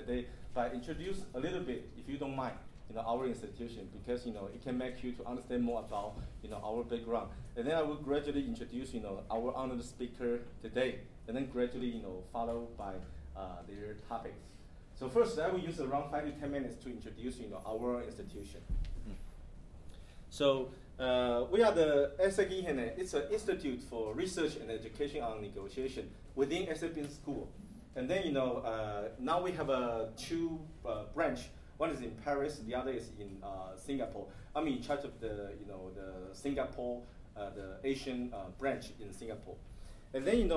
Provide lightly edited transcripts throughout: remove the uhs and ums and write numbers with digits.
today by introduce a little bit, if you don't mind, our institution, because it can make you to understand more about our background. And then I will gradually introduce our honored speaker today, and then gradually followed by their topics. So first, I will use around 5 to 10 minutes to introduce our institution. So we are the ESSEC. It's an institute for research and education on negotiation within ESSEC Business School. And then now we have two branch. One is in Paris, the other is in Singapore. I'm in charge of the the Singapore, the Asian branch in Singapore. And then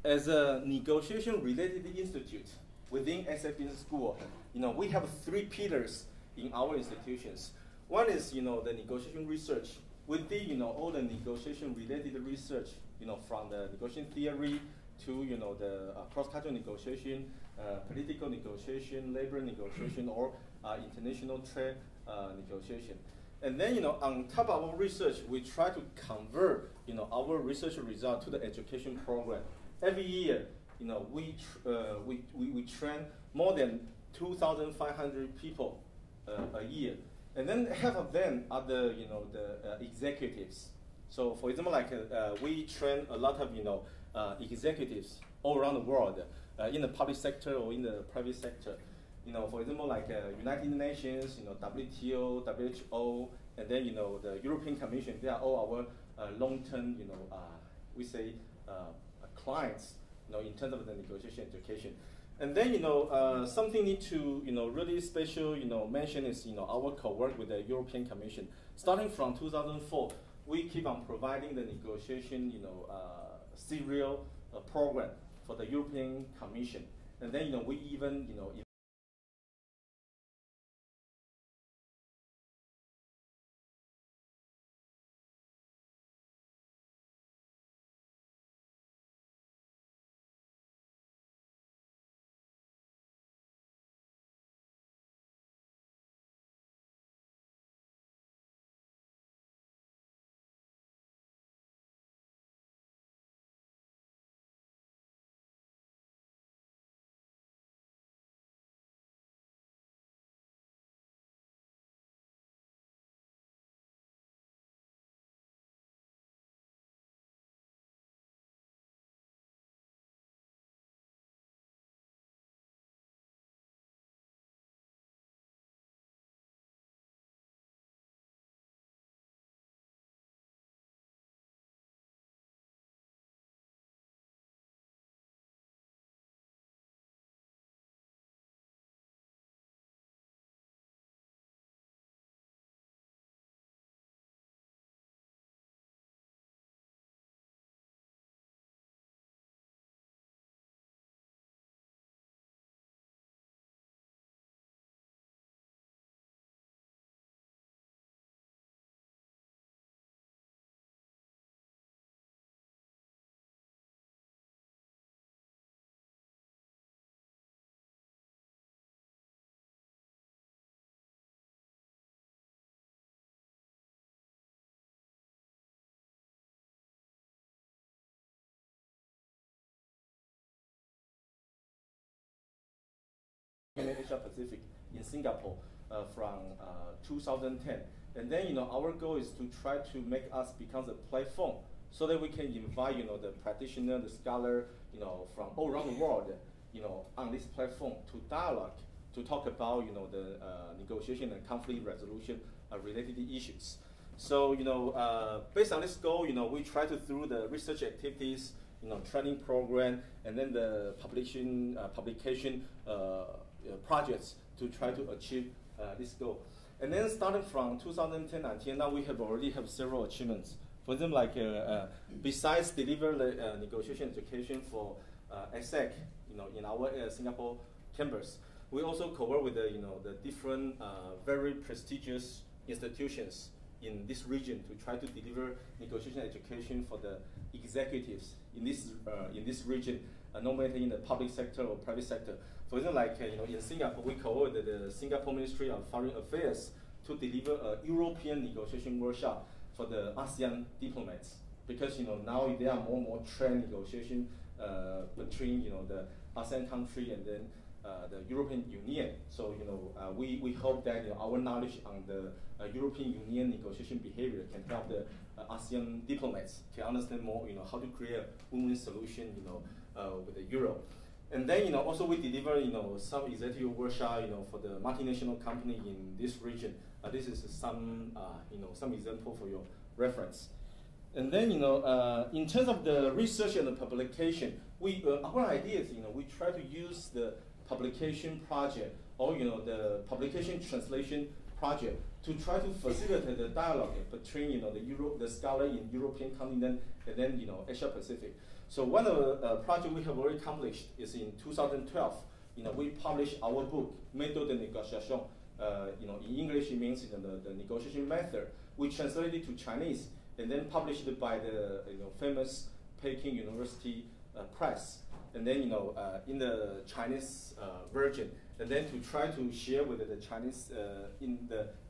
as a negotiation-related institute within ESSEC Business School, we have 3 pillars in our institutions. One is the negotiation research. With the all the negotiation-related research, from the negotiation theory to the cross-cultural negotiation, political negotiation, labor negotiation, or international trade negotiation. And then on top of our research, we try to convert our research result to the education program. Every year, we train more than 2,500 people a year, and then half of them are the the executives. So for example, like we train a lot of executives all around the world, in the public sector or in the private sector. For example, like United Nations, WTO, WHO, and then the European Commission. They are all our long-term, we say clients, in terms of the negotiation education. And then something need to really special mention is our co-work with the European Commission. Starting from 2004, we keep on providing the negotiation serial program for the European Commission. And then we even Asia Pacific in Singapore from 2010. And then our goal is to try to make us become the platform so that we can invite the practitioner, the scholar from all around the world on this platform to dialogue, to talk about the negotiation and conflict resolution related issues. So based on this goal, we try to through the research activities, training program, and then the publication projects to try to achieve this goal. And then starting from 2010 until now, we have already have several achievements. For example, like besides deliver the negotiation education for ESSEC, in our Singapore campus, we also co-work with the different very prestigious institutions in this region to try to deliver negotiation education for the executives in this region, no matter in the public sector or private sector. For example, like in Singapore, we co-work with the Singapore Ministry of Foreign Affairs to deliver a European negotiation workshop for the ASEAN diplomats, because now there are more and more trade negotiation between the ASEAN country and then the European Union. So we hope that our knowledge on the European Union negotiation behavior can help the ASEAN diplomats to understand more how to create a win-win solution with the Euro. And then also we deliver some executive workshop for the multinational company in this region. This is some example for your reference. And then in terms of the research and the publication, our idea is we try to use the publication project or the publication translation project to try to facilitate the dialogue between the scholar in European continent and then Asia Pacific. So one of the projects we have already accomplished is in 2012. We published our book Méthode de négociation. In English it means the negotiation method. We translated it to Chinese and then published it by the famous Peking University Press. And then in the Chinese version, and then to try to share with the Chinese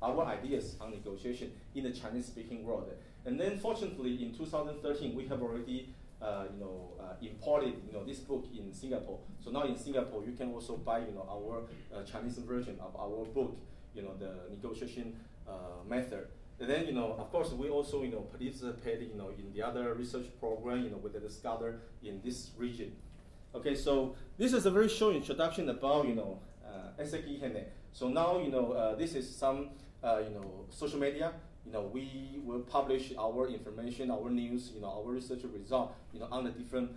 our ideas on negotiation in the Chinese-speaking world. And then fortunately in 2013 we have already imported this book in Singapore. So now in Singapore you can also buy our Chinese version of our book, the negotiation method. And then of course we also participated in the other research program with the scholar in this region. Okay, so this is a very short introduction about ESSEC. So now this is some social media. We will publish our information, our news, our research result, on the different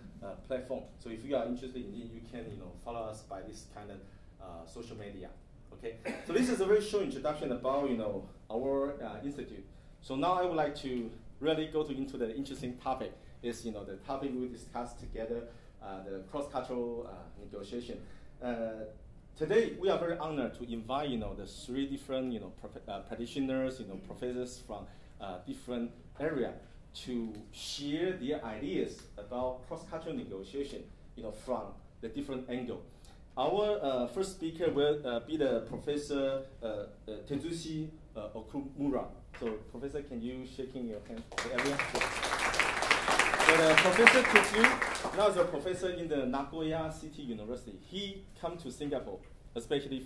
platform. So if you are interested in it, you can follow us by this kind of social media. Okay, so this is a very short introduction about our institute. So now I would like to really go into the interesting topic. Is the topic we discussed together, the cross-cultural negotiation. Today we are very honored to invite the 3 different practitioners, professors from different areas to share their ideas about cross-cultural negotiation, from the different angle. Our first speaker will be the Professor Tetsushi OKUMURA. So, Professor, can you shaking your hand for everyone? But Professor Tetsushi now is a professor in the Nagoya City University. He come to Singapore, especially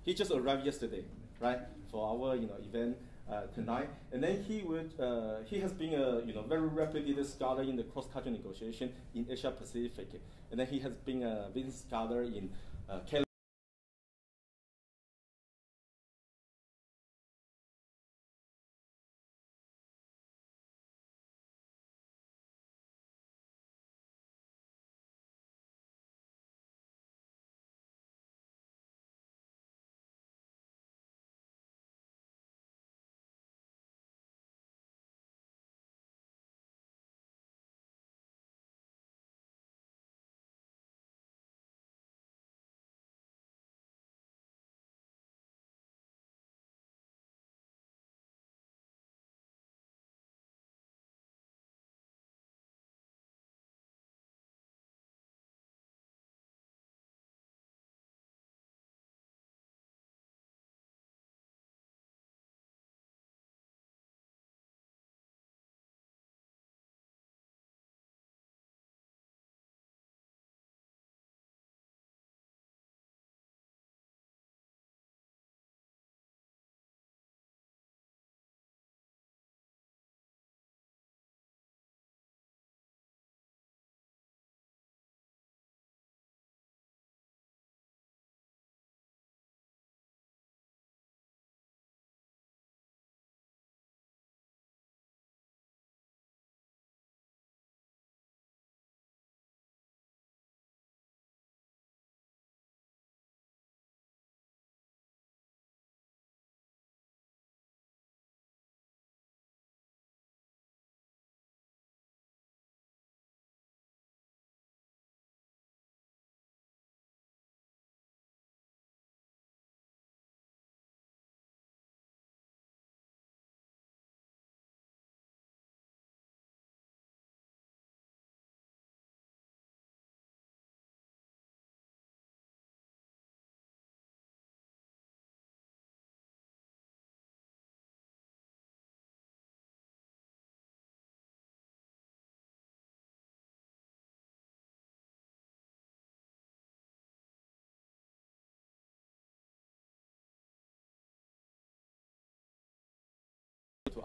he just arrived yesterday, right, for our event tonight. And then he has been a very reputed scholar in the cross-cultural negotiation in Asia Pacific. And then he has been a visiting scholar in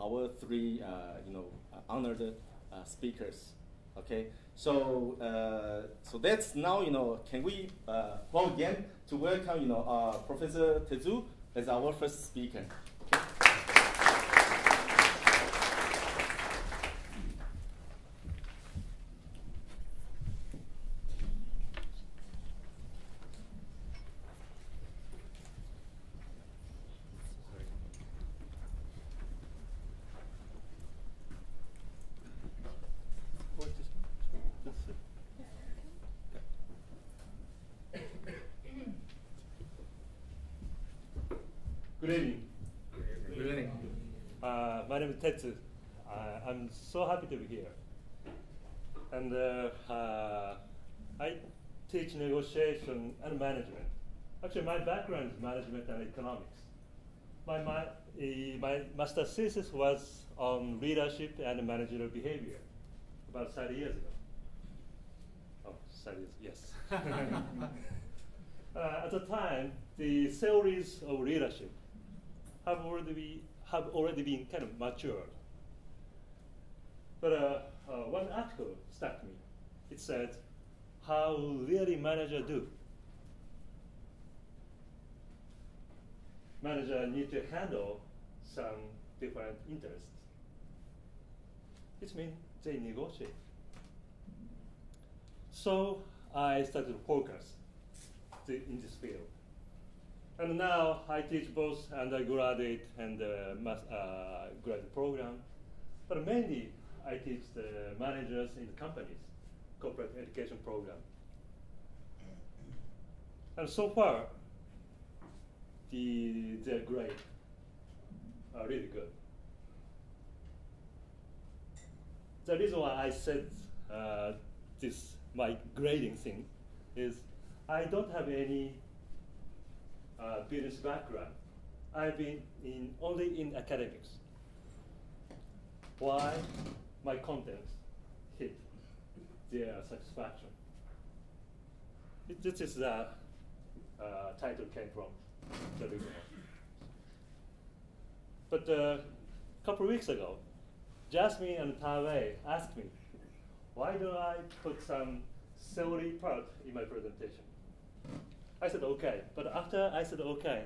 our three honored speakers. Okay, so so that's now can we vote again to welcome Professor Tetsu as our first speaker. Okay. Good evening. Good evening. My name is Tetsu. I'm so happy to be here. And I teach negotiation and management. Actually, my background is management and economics. My master's thesis was on leadership and managerial behavior about 30 years ago. Oh, 30 years, yes. At the time, the theories of leadership have already been kind of matured. But one article struck me. It said, how really managers do. Managers need to handle some different interests. It means they negotiate. So I started to focus in this field. And now I teach both undergraduate and graduate program, but mainly I teach the managers in the companies, corporate education program. And so far, their grades are really good. The reason why I said my grading thing is I don't have any business background. I've been only in academics. Why? My contents hit their satisfaction. This is the title came from the reason. But a couple of weeks ago, Jasmine and Taipei asked me, why don't I put some theory part in my presentation? I said okay, but after I said okay,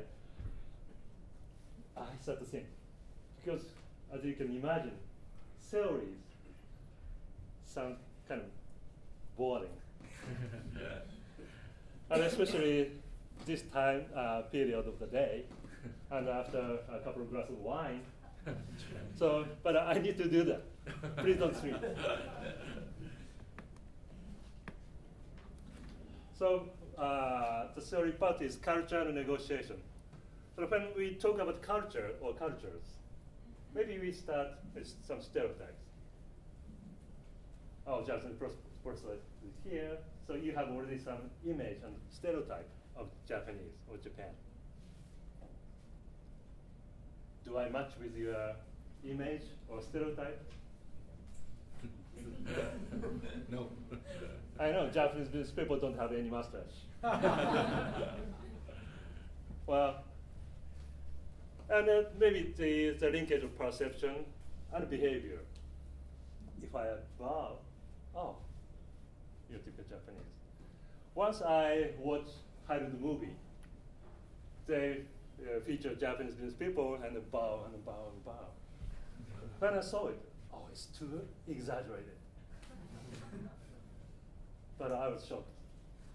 I started to think. Because as you can imagine, theories sound kind of boring. And especially this time period of the day, and after a couple of glasses of wine. So, but I need to do that. Please don't sleep. So the theory part is culture and negotiation. So when we talk about culture or cultures, maybe we start with some stereotypes. Oh, Japanese person is here. So you have already some image and stereotype of Japanese or Japan. Do I match with your image or stereotype? No. I know Japanese business people don't have any mustache. Well, and then maybe the linkage of perception and behavior. If I bow, oh, you're typical Japanese. Once I watched Hollywood movie, they feature Japanese business people and bow and bow and bow. When I saw it, oh, it's too exaggerated. But I was shocked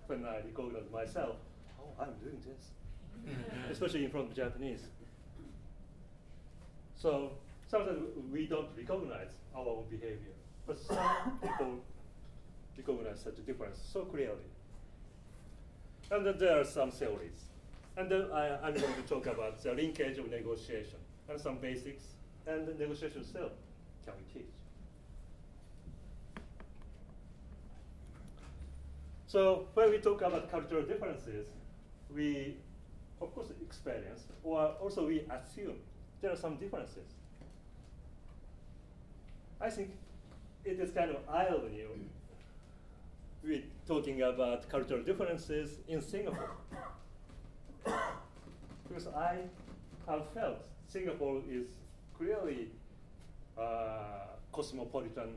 when I recognized myself. Oh, I'm doing this, especially in front of Japanese. So sometimes we don't recognize our own behavior, but some people recognize such a difference so clearly. And then there are some theories. And then I'm going to talk about the linkage of negotiation and some basics and the negotiation itself. Can we teach? So when we talk about cultural differences, we, of course, experience, or also we assume there are some differences. I think it is kind of eye-opening. We're talking about cultural differences in Singapore. Because I have felt Singapore is clearly cosmopolitan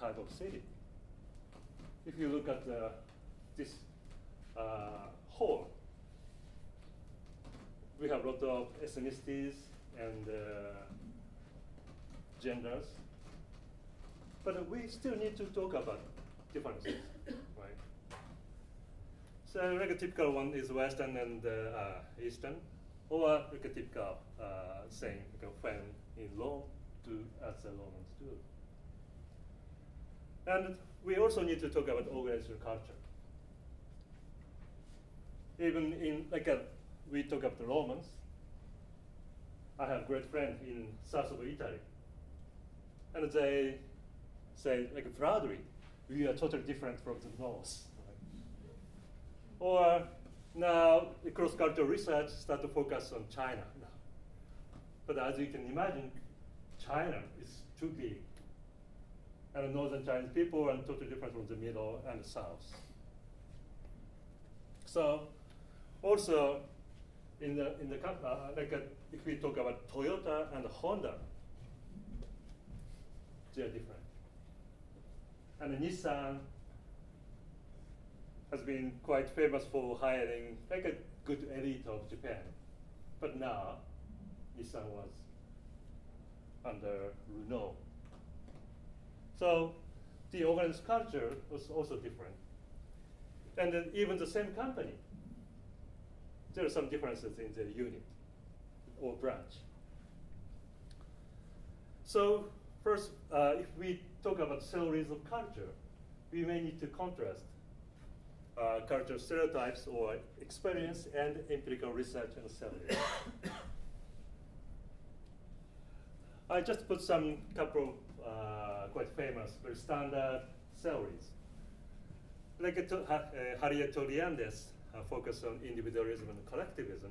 type of city. If you look at this hall, we have a lot of ethnicities and genders, but we still need to talk about differences, right? So like a typical one is Western and Eastern, or like a typical saying, like a when in Rome, do as the Romans do. And we also need to talk about organizational culture. Even in, like we talk about the Romans, I have a great friend in south of Italy, and they say, like proudly, we are totally different from the North. Right? Or now, the cross-cultural research start to focus on China now. But as you can imagine, China is too big. And the northern Chinese people are totally different from the middle and the south. So, also, in the if we talk about Toyota and Honda, they are different. And Nissan has been quite famous for hiring like a good elite of Japan. But now, Nissan was under Renault. So the organized culture was also different. And then even the same company, there are some differences in the unit or branch. So first, if we talk about theories of culture, we may need to contrast cultural stereotypes or experience and empirical research and theory. I just put some couple quite famous, very standard theories. Like Harriet Toriandes focused on individualism and collectivism,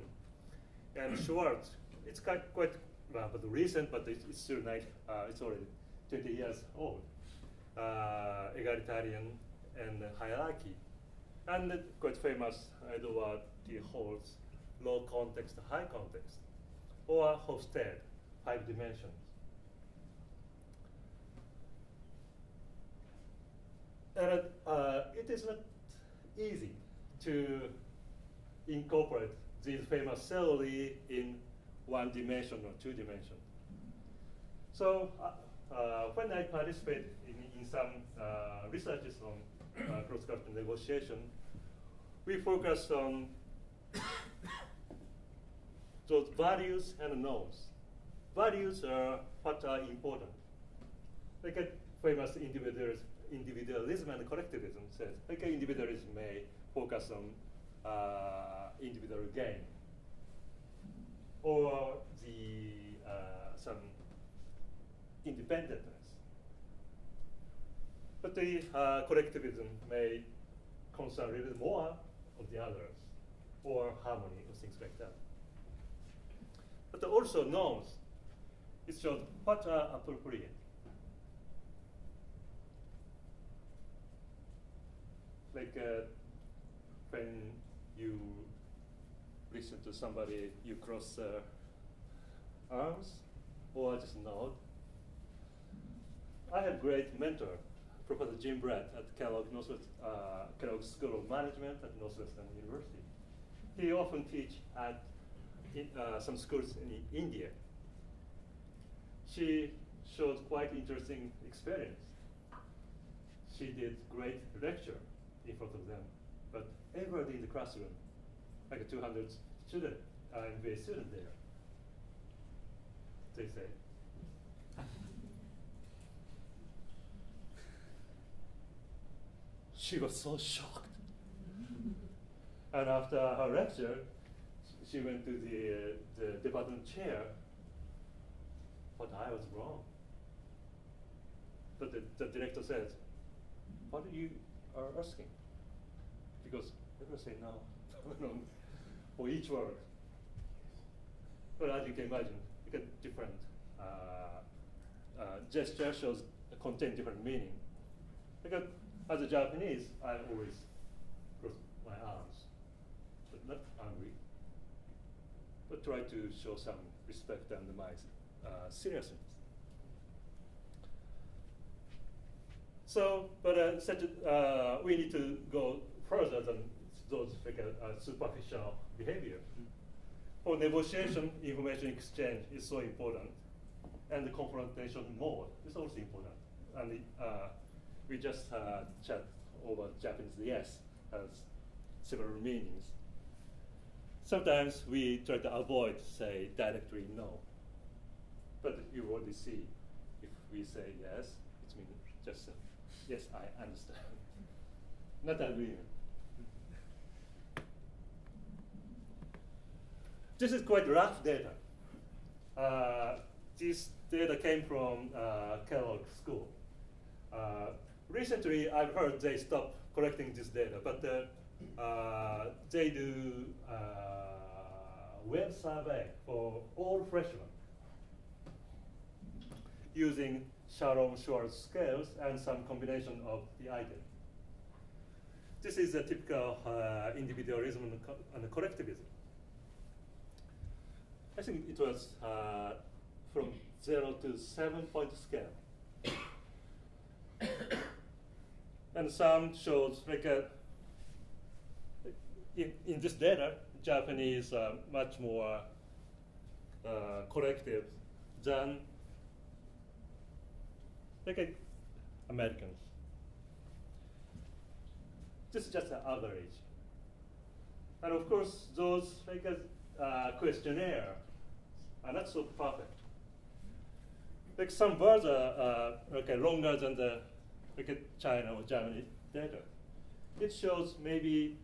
and Schwartz, it's quite but recent, but it's still it's already 20 years old. Egalitarian and hierarchy, and quite famous Edward T. Hall's low context, high context, or Hofstede, 5 dimensions. And it is not easy to incorporate these famous theory in 1 dimension or 2 dimensions. So when I participate in some researches on cross-cultural negotiation, we focus on those values and norms. Values are what are important. Like a famous individualism and collectivism says, like individualism may focus on individual gain, or some independentness. But the collectivism may concern a little bit more of the others, or harmony, or things like that. But also norms, it shows what are appropriate. Like when you listen to somebody, you cross arms or just nod. I have great mentor, Professor Jim Brett at Kellogg School of Management at Northwestern University. He often teaches at some schools in India. She showed quite interesting experience. She did great lecture in front of them, but everybody in the classroom, like 200 students, MBA students there, they say, she was so shocked. And after her lecture, she went to the department chair, but I was wrong. But the director says, what are you asking? Because people say no for each word. But as you can imagine, you get different gesture shows contain different meaning. Because as a Japanese, I always cross my arms, but not angry, but try to show some respect and my seriousness. So, but we need to go further than those like superficial behavior. For negotiation, information exchange is so important, and the confrontation mode is also important. And we just chat over Japanese yes has several meanings. Sometimes we try to avoid say directly no, but you already see if we say yes, it means just yes, I understand. Not agreement. This is quite rough data. This data came from Kellogg School. Recently, I've heard they stopped collecting this data, but they do web survey for all freshmen using Shalom-Schwartz scales and some combination of the items. This is a typical individualism and collectivism. I think it was from 0 to 7-point scale. And some shows like in this data, Japanese are much more collective than like Americans. This is just an average. And of course, those like questionnaire are not so perfect. Like some words are longer than the China or Germany data. It shows maybe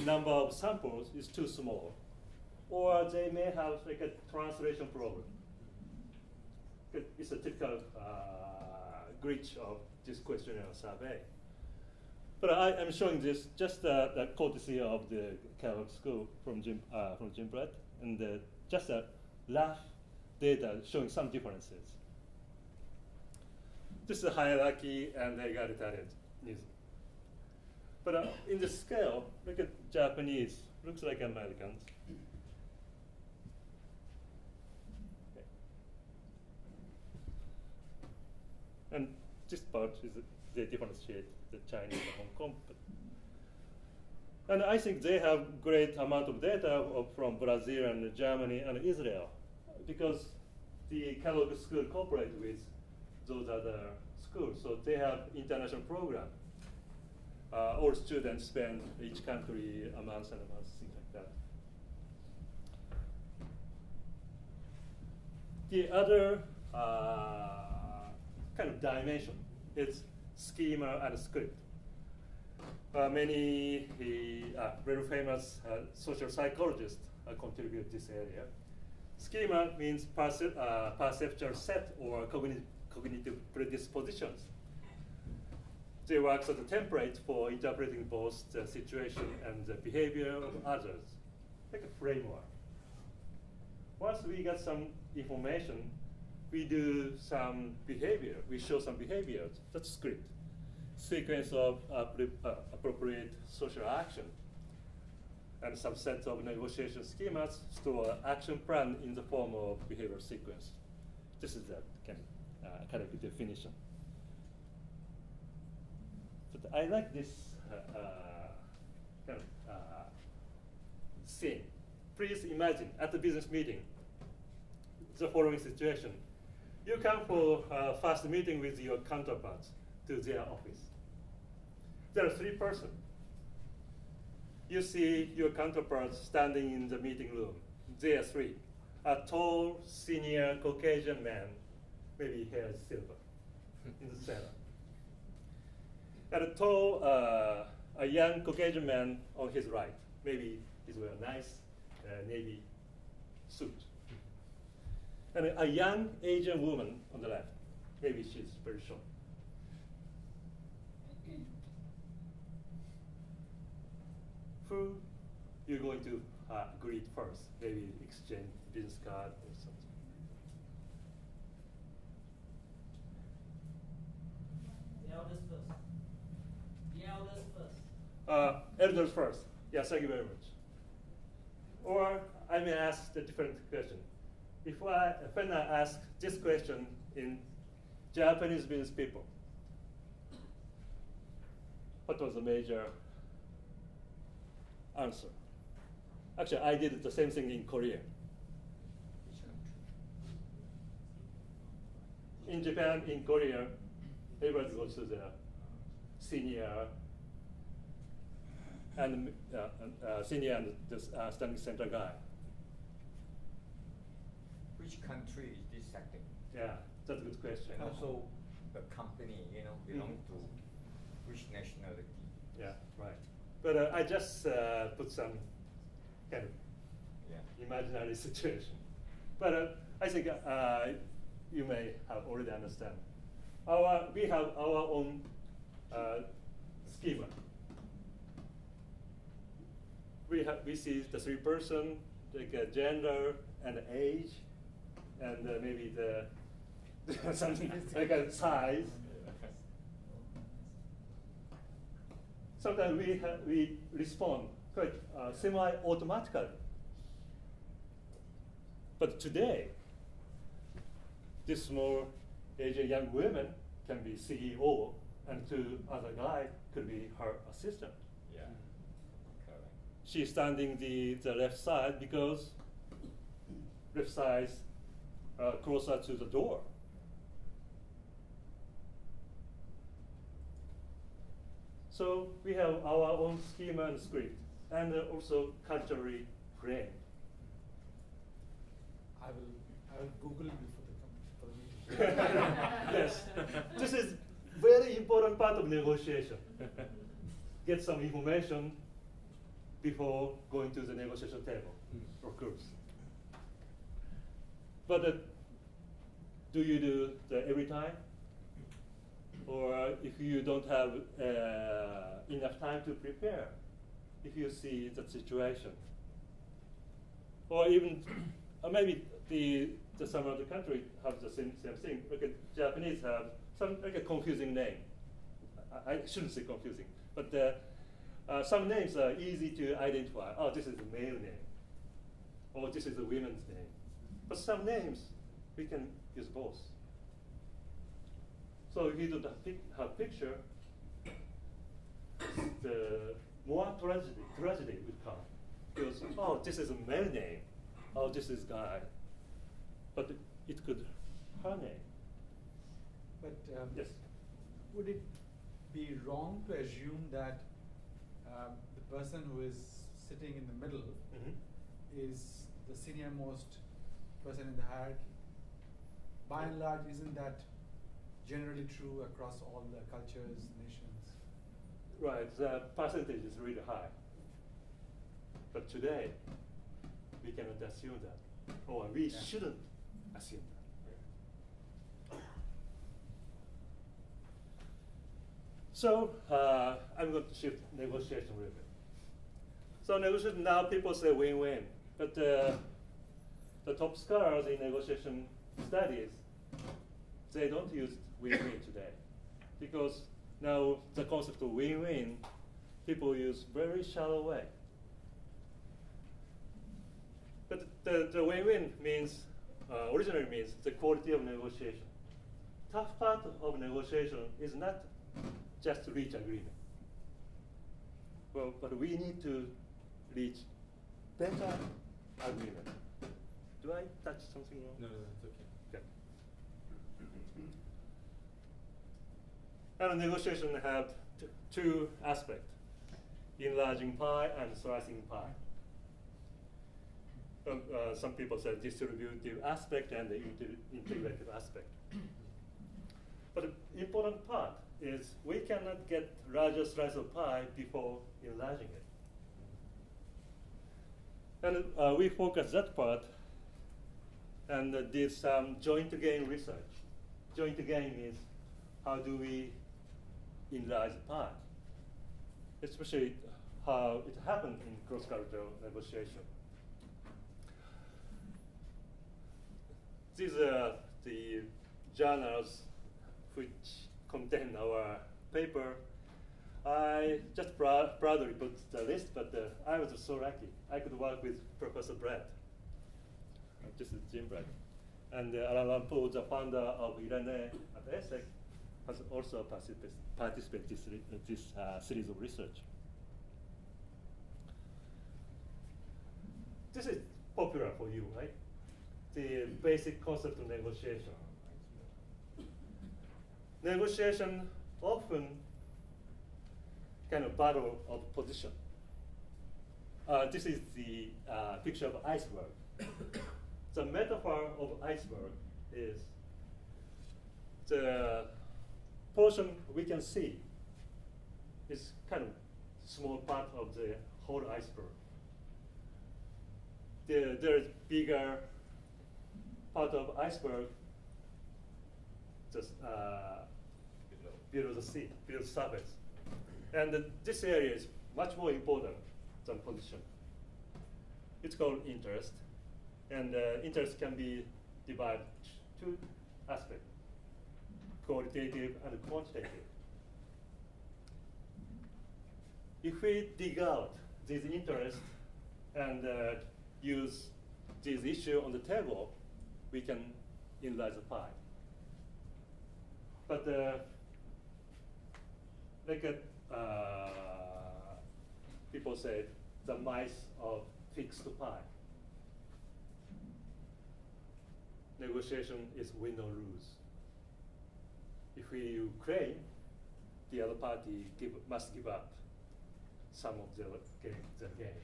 number of samples is too small, or they may have like a translation problem. It's a typical glitch of this questionnaire survey. But I am showing this just the courtesy of the Kellogg School from Jim Brett, and just a rough data showing some differences. This is a hierarchy and egalitarianism. But in the scale, look at Japanese, looks like Americans. Okay. And this part is they differentiate the Chinese and Hong Kong. And I think they have great amount of data from Brazil and Germany and Israel, because the Kellogg School cooperate with those other schools. So they have international program. All students spend each country a month and a month, things like that. The other kind of dimension is schema and script. Many very famous social psychologists contribute this area. Schema means perceptual set or cognitive predispositions. They work as a template for interpreting both the situation and the behavior of others, like a framework. Once we get some information, we do some behavior. We show some behaviors. That's script. Sequence of appropriate social action, and some set of negotiation schemas store action plan in the form of behavioral sequence. This is that kind of definition. But I like this kind of scene. Please imagine at the business meeting the following situation. You come for a first meeting with your counterparts to their office. There are 3 persons. You see your counterparts standing in the meeting room. They are 3. A tall, senior Caucasian man, maybe hair is silver, in the center. And a tall, a young Caucasian man on his right. Maybe he's wearing a nice navy suit. And a young Asian woman on the left. Maybe she's very short. Who you're going to greet first? Maybe exchange business card or something. The elders first. The elders first. Elders first. Yeah, thank you very much. Or I may ask a different question. When I ask this question in Japanese business people, what was the major answer? Actually, I did the same thing in Korea. In Japan, in Korea, everybody goes to the senior and the study center guy. Which country is this setting? Yeah, that's a good question. And also, the company, belong to which nationality? Yeah, right. But I just put some kind of imaginary situation. But I think you may have already understand. We have our own schema. We see the 3 person, like gender and age, and maybe the something like a size. Sometimes we respond quite semi-automatically. But today, this small Asian young woman can be CEO, and 2 other guy could be her assistant. Yeah, correct. She's standing the left side because left side closer to the door. So we have our own schema and script, and also culturally framed. I will Google before the meeting. Yes, this is very important part of negotiation. Get some information before going to the negotiation table, of course. But do you do that every time? Or if you don't have enough time to prepare, if you see that situation, or even maybe some of the country have the same thing. Like Japanese have some like a confusing name. I shouldn't say confusing, but some names are easy to identify. Oh, this is a male name, or this is a woman's name. But some names we can use both. So if you don't have picture, the more tragedy would come. Because, oh, this is a male name. Oh, this is guy. But it could her name. But yes. Would it be wrong to assume that the person who is sitting in the middle is the senior most person in the hierarchy? By and large, isn't that generally true across all the cultures, nations? Right, the percentage is really high. But today, we cannot assume that. Or we shouldn't assume that. So, I'm going to shift negotiation a little bit. So negotiation, now people say win-win. But the top scholars in negotiation studies, they don't use win-win today. Because now the concept of win-win, people use very shallow way. But the win-win means, originally means the quality of negotiation. Tough part of negotiation is not just to reach agreement. Well, but we need to reach better agreement. Do I touch something wrong? No, it's okay. Okay. And negotiation have 2 aspects: enlarging pie and slicing pie. Some people say distributive aspect and the integrative aspect. But the important part is we cannot get larger slice of pie before enlarging it. And we focus that part and did some joint gain research. Joint gain means how do we enlarge the pie, especially how it happened in cross-cultural negotiation. These are the journals which contain our paper. I just proudly put the list, but I was so lucky. I could work with Professor Brett. This is Jim Brett. And Alan Lampo, the founder of Irene at ESSEC, has also participated in this series of research. This is popular for you, right? The basic concept of negotiation. Negotiation often kind of battle of position. This is the picture of iceberg. The metaphor of iceberg is the portion we can see is kind of small part of the whole iceberg. There is bigger part of iceberg just below the sea, below the surface. And this area is much more important than position. It's called interest. And interest can be divided two aspects, qualitative and quantitative. If we dig out these interests and use this issue on the table, we can enlarge the pie. But people say the mice of fixed pie. Negotiation is win or lose. If we claim, the other party must give up some of their gain.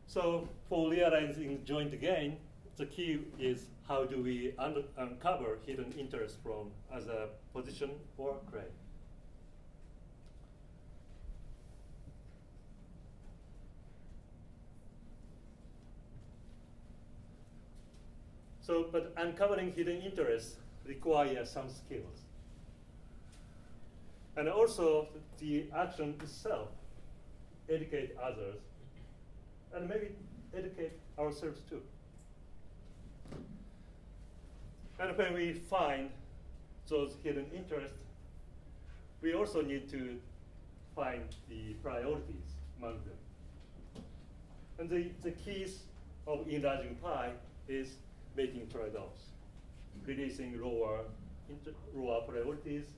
So for realizing joint gain, the key is how do we uncover hidden interest from as a position or claim. So, but uncovering hidden interests requires some skills. And also the action itself, educate others, and maybe educate ourselves too. And when we find those hidden interests, we also need to find the priorities among them. And the keys of enlarging pie is making trade-offs, releasing lower priorities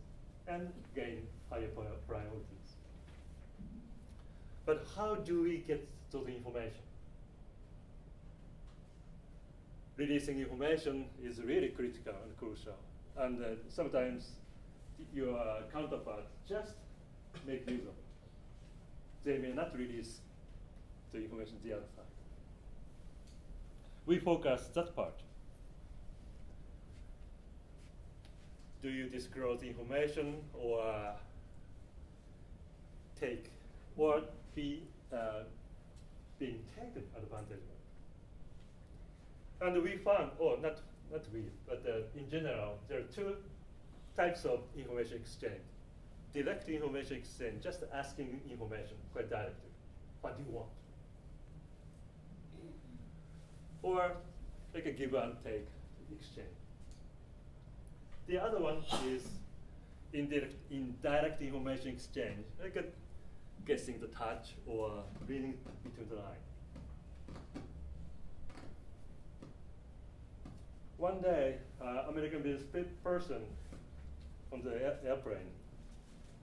and gain higher priorities. But how do we get those information? Releasing information is really critical and crucial. And sometimes your counterpart just make use of it. They may not release the information the other side. We focus that part. Do you disclose information or take or be being taken advantage of? And we found, or not we, but in general, there are two types of information exchange. Direct information exchange, just asking information quite directly. What do you want? Or like a give and take exchange. The other one is indirect information exchange, like guessing the touch or reading between the lines. One day, American business person on the airplane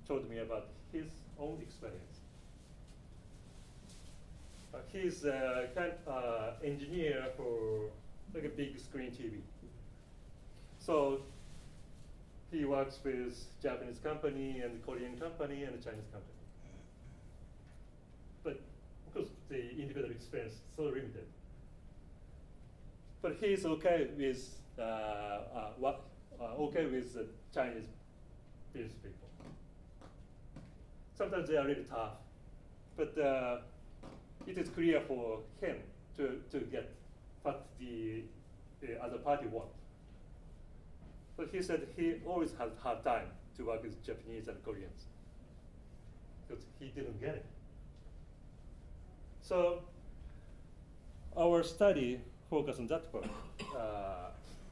told me about his own experience. He's a kind of engineer for like a big screen TV. So he works with Japanese company and Korean company and Chinese company. But of course, the individual experience is so limited. But he's okay with the Chinese business people. Sometimes they are really tough, but it is clear for him to get what the other party wants. But he said he always had hard time to work with Japanese and Koreans because he didn't get it. So our study focused on that part.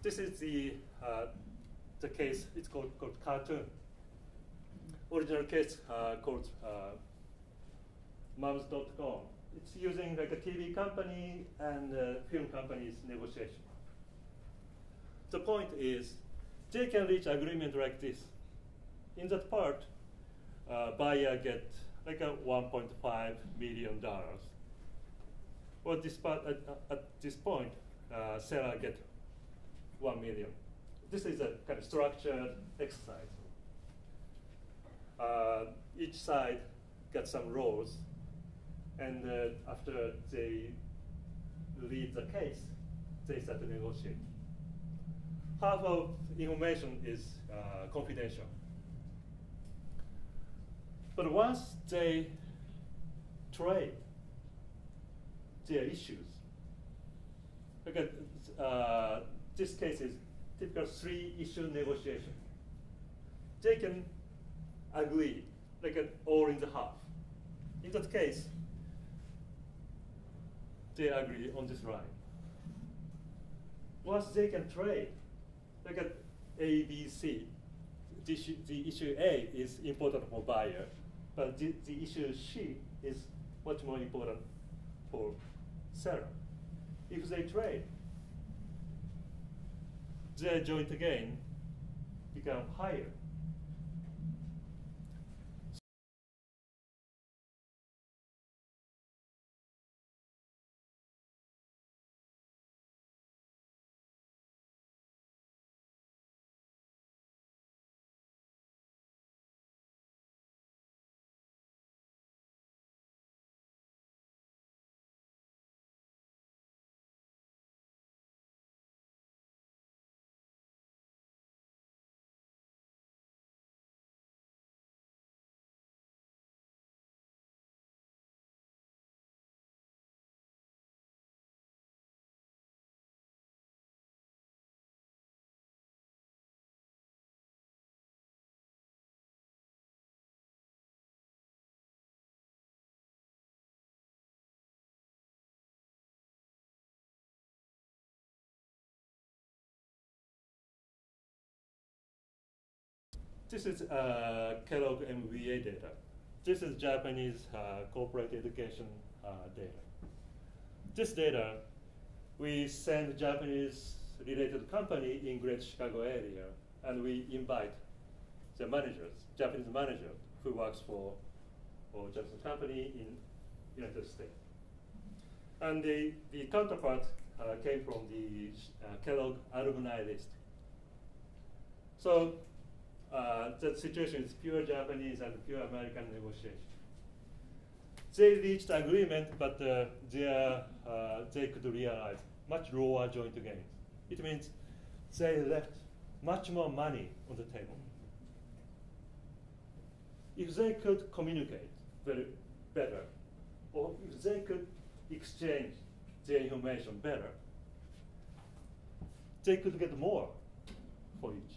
This is the case. It's called cartoon. Original case called Mums.com. It's using like a TV company and film company's negotiation. The point is, they can reach agreement like this. In that part, buyer get like a $1.5 million. Or this part, at this point, seller get 1 million. This is a kind of structured exercise. Each side got some roles, and after they read the case, they start to negotiate. Half of the information is confidential. But once they trade their issues, okay, this case is typical 3-issue negotiation. They can agree, like all in the half. In that case, they agree on this line. Once they can trade, like at A, B, C, the issue A is important for buyer, but the issue C is much more important for seller. If they trade, their joint gain become higher. This is Kellogg MBA data. This is Japanese corporate education data. This data, we send Japanese related company in Greater Chicago area, and we invite the managers, Japanese manager who works for Japanese company in United States. And the counterpart came from the Kellogg alumni list. So the situation is pure Japanese and pure American negotiation. They reached agreement, but they could realize much lower joint gains. It means they left much more money on the table. If they could communicate better, or if they could exchange their information better, they could get more for each.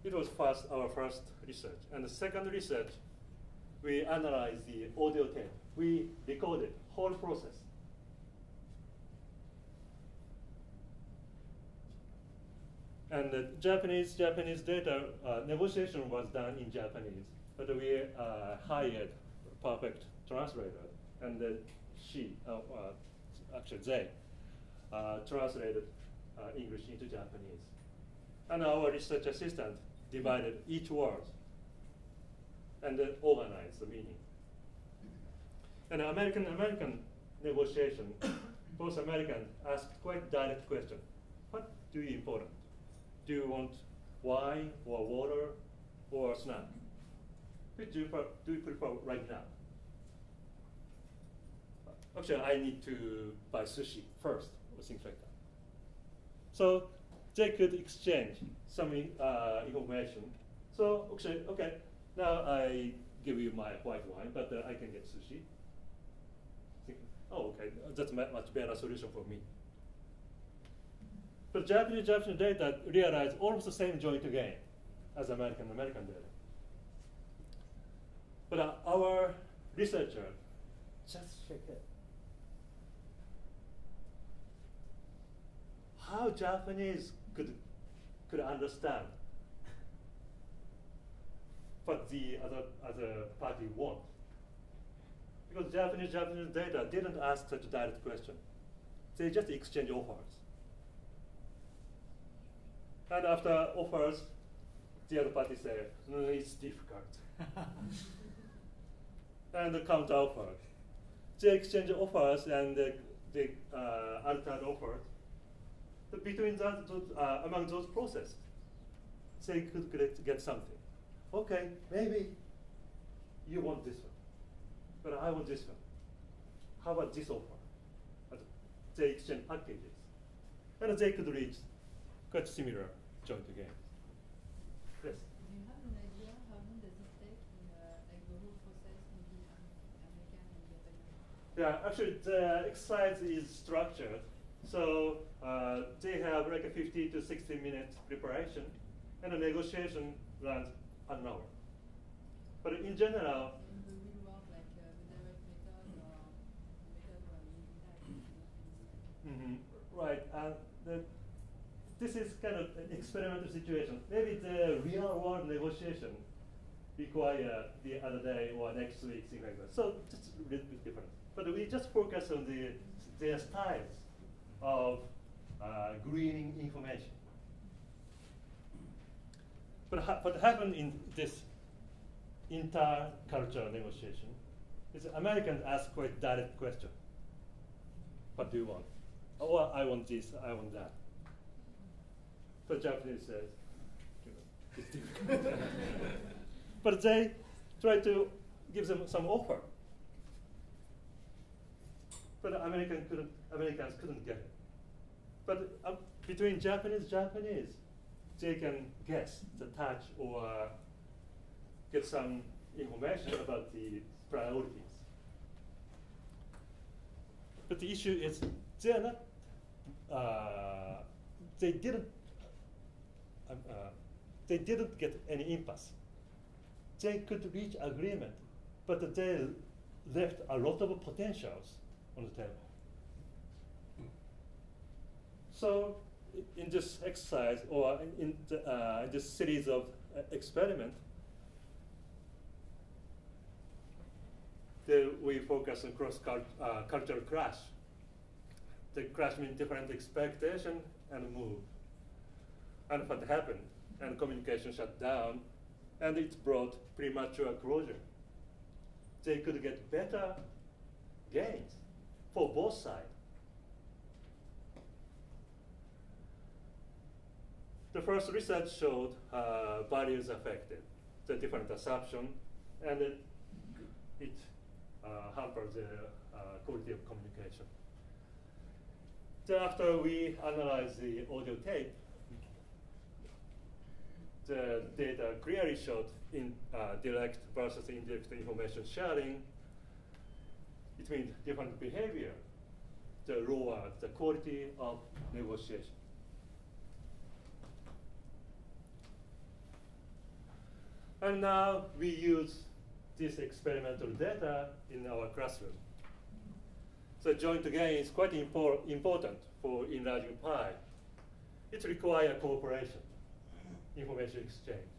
It was our first research. And the second research, we analyzed the audio tape. We recorded whole process. And the Japanese data negotiation was done in Japanese, but we hired a perfect translator, and actually they translated English into Japanese. And our research assistant divided each word and then organized the meaning. And American negotiation, both Americans asked quite direct question. What do you important? Do you want wine or water or snack? Which do you prefer right now? Actually, I need to buy sushi first, or things like that. So they could exchange some information. So actually, okay, now I give you my white wine, but I can get sushi. Oh, okay, that's much better solution for me. But Japanese data realized almost the same joint gain as American data. But our researcher just checked it. How Japanese could understand what the other party wants. Because Japanese data didn't ask such a direct question. They just exchange offers. And after offers, the other party say, no, it's difficult. And the counter offer. They exchange offers and they alternate offers. But between among those processes, they could get something. Okay, maybe you want this one, but I want this one. How about this offer? And they exchange packages. And they could reach quite similar joint gains. Yes? Do you have an idea how long does it take in like the whole process in the American and Japanese? Yeah, actually the exercise is structured. So they have like a 50 to 60 minute preparation, and the negotiation runs an hour. But in general, in the real world, like the direct method or method where you right, and this is kind of an experimental situation. Maybe the real world negotiation require the other day or next week, things like that. So just a little bit different. But we just focus on their styles of greening information. But what happened in this intercultural negotiation is Americans ask quite direct question. What do you want? Or I want this, I want that. But Japanese says, it's difficult. But they try to give them some offer. But Americans couldn't get it. But between Japanese, they can guess the touch or get some information about the priorities. But the issue is they are not. They didn't get any impasse. They could reach agreement, but they left a lot of potentials on the table. So in this exercise, or in this series of experiments, we focus on cross-cultural clash. The clash means different expectation and move. And what happened? And communication shut down, and it brought premature closure. They could get better gains for both sides. The first research showed values affected, the different assumption, and it hampered the quality of communication. Then after we analyzed the audio tape, the data clearly showed in direct versus indirect information sharing, it means different behavior, the lower the quality of negotiation. And now we use this experimental data in our classroom. So joint gain is quite important for enlarging pi. It requires cooperation, information exchange.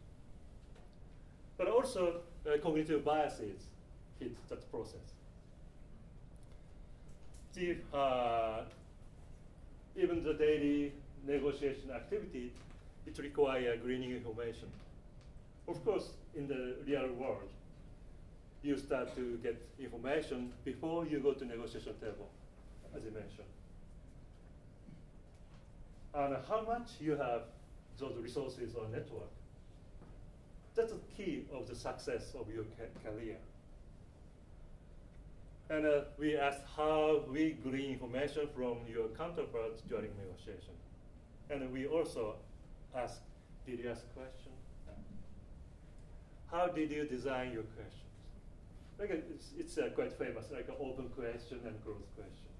But also cognitive biases hit that process. Even the daily negotiation activity, it requires greening information. Of course, in the real world, you start to get information before you go to negotiation table, as I mentioned. And how much you have those resources or network, that's the key of the success of your career. And we asked how we glean information from your counterparts during negotiation. And we also asked, did you ask questions? How did you design your questions? Like it's quite famous, like an open question and closed question.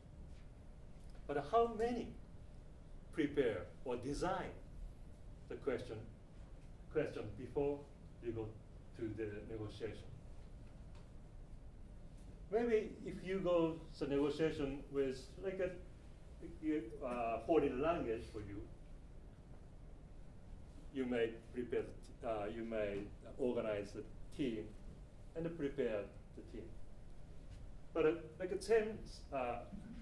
But how many prepare or design the question before you go to the negotiation? Maybe if you go to negotiation with like a foreign language for you, you may prepare, you may organize the team and prepare the team. But like it seems,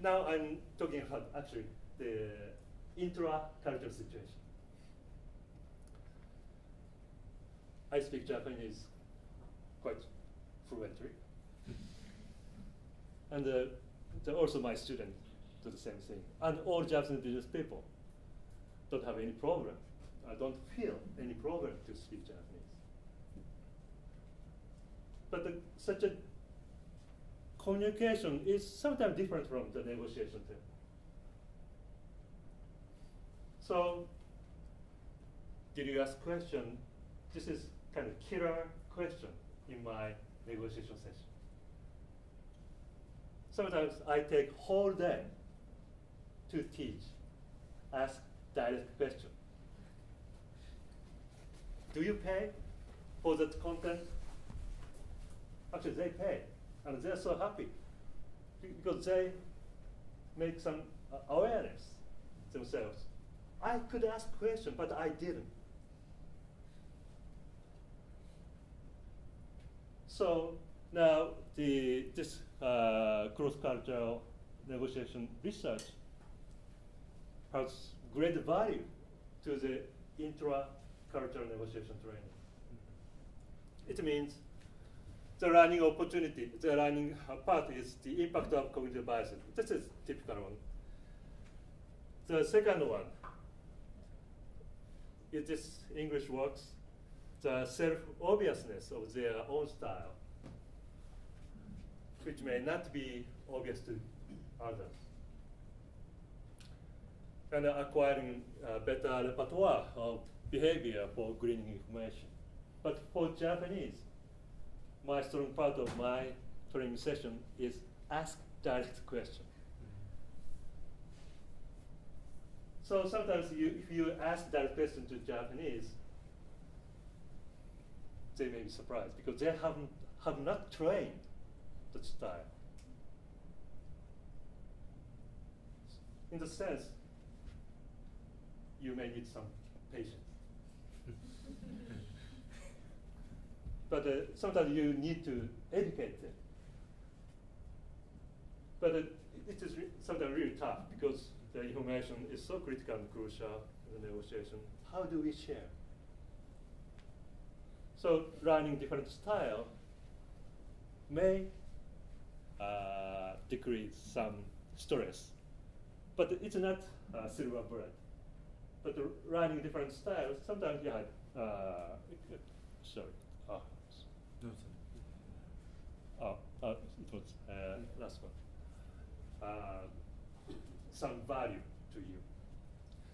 now I'm talking about actually the intra-cultural situation. I speak Japanese quite fluently. And also my students do the same thing. And all Japanese business people don't have any problem. I don't feel any problem to speak Japanese. But such a communication is sometimes different from the negotiation too. So, did you ask question? This is kind of killer question in my negotiation session. Sometimes I take whole day to teach, ask direct question. Do you pay for that content? Actually, they pay, and they're so happy because they make some awareness themselves. I could ask question, but I didn't. So now this cross-cultural negotiation research has great value to the intra-cultural negotiation training. It means the learning opportunity, the learning part is the impact of cognitive biases. This is typical one. The second one is this English works, the self-obviousness of their own style, which may not be obvious to others. And acquiring better repertoire of behavior for gleaning information. But for Japanese, my strong part of my training session is ask direct question. So sometimes if you ask direct question to Japanese, they may be surprised because they have not trained that style. In the sense, you may need some patience. But sometimes you need to educate them. But it is sometimes really tough because the information is so critical and crucial in the negotiation. How do we share? So learning different style may decrease some stress, but it's not silver bullet. But learning different styles, sometimes you have, sorry. It was last one. Some value to you.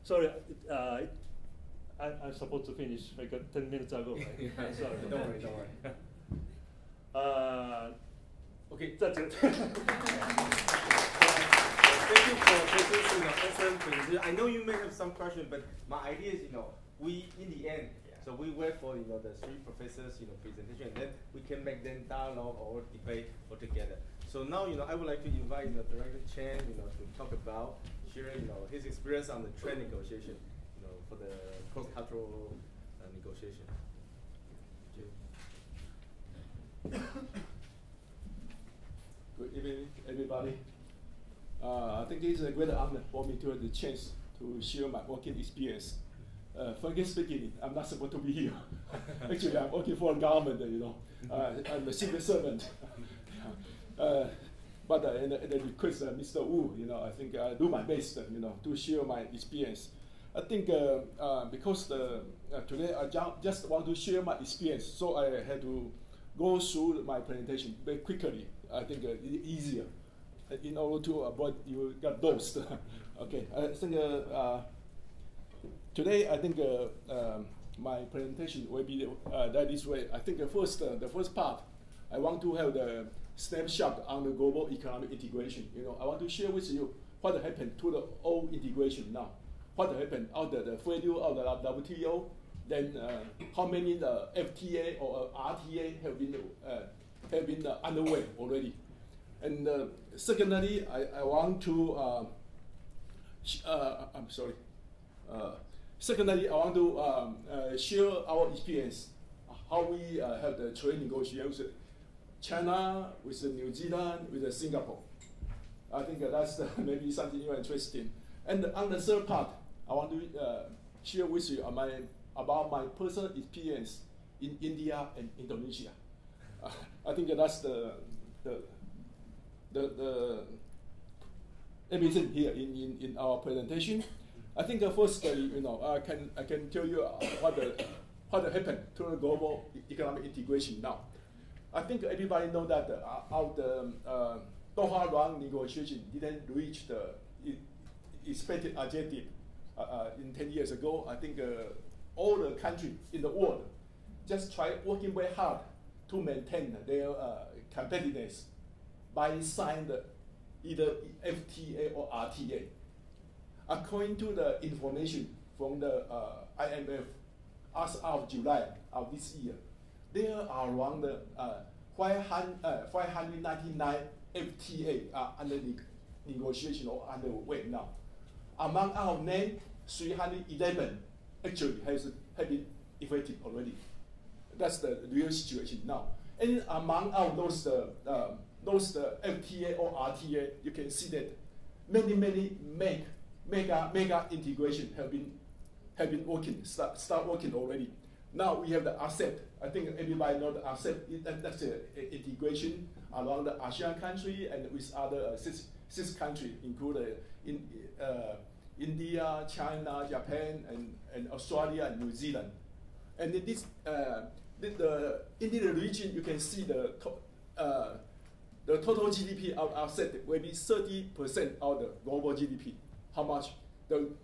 Sorry, I'm supposed to finish like 10 minutes ago, right? I'm sorry. Don't worry. Okay, that's it. Thank you for this excellent presentation. I know you may have some questions, but my idea is, we in the end, so we wait for the three professors presentation, and then we can make them dialogue or debate all together. So now I would like to invite Director Chen to talk about sharing his experience on the trade negotiation for the cross-cultural negotiation. Good evening, everybody. I think it is a great honor for me to have the chance to share my working experience. Frankly speaking, I'm not supposed to be here. Actually, I'm working for a government, I'm a civil servant. But at the request of Mr. Wu, I think I do my best, to share my experience. I think because today I just want to share my experience, so I had to go through my presentation very quickly. I think it's easier in order to avoid you get lost. Okay, I think today I think my presentation will be that this way. I think the first part, I want to have the snapshot on the global economic integration. I want to share with you what happened to the old integration now. What happened out of the failure of the WTO, then how many the FTA or RTA have been underway already. And secondly, I want to secondly, I want to share our experience, how we have the trade negotiations with China, with New Zealand, with Singapore. I think that's maybe something you're interested in. And on the third part, I want to share with you about my personal experience in India and Indonesia. I think that's the everything here in our presentation. I think firstly, I can tell you what happened to the global economic integration now. I think everybody know that the Doha round negotiation didn't reach the expected objective in 10 years ago. I think all the countries in the world just try working very hard to maintain their competitiveness by signing either FTA or RTA. According to the information from the IMF, as of July of this year, there are around 599 FTA under negotiation or underway now. Among our name, 311 actually have been effective already. That's the real situation now. And among those FTA or RTA, you can see that many mega integration have been working, start working already. Now we have the ASEP. I think everybody knows the ASEP. That's the integration along the ASEAN country and with other six countries, including India, China, Japan, and Australia and New Zealand. And in this in the region, you can see the total GDP of ASEP will be 30% of the global GDP. How much?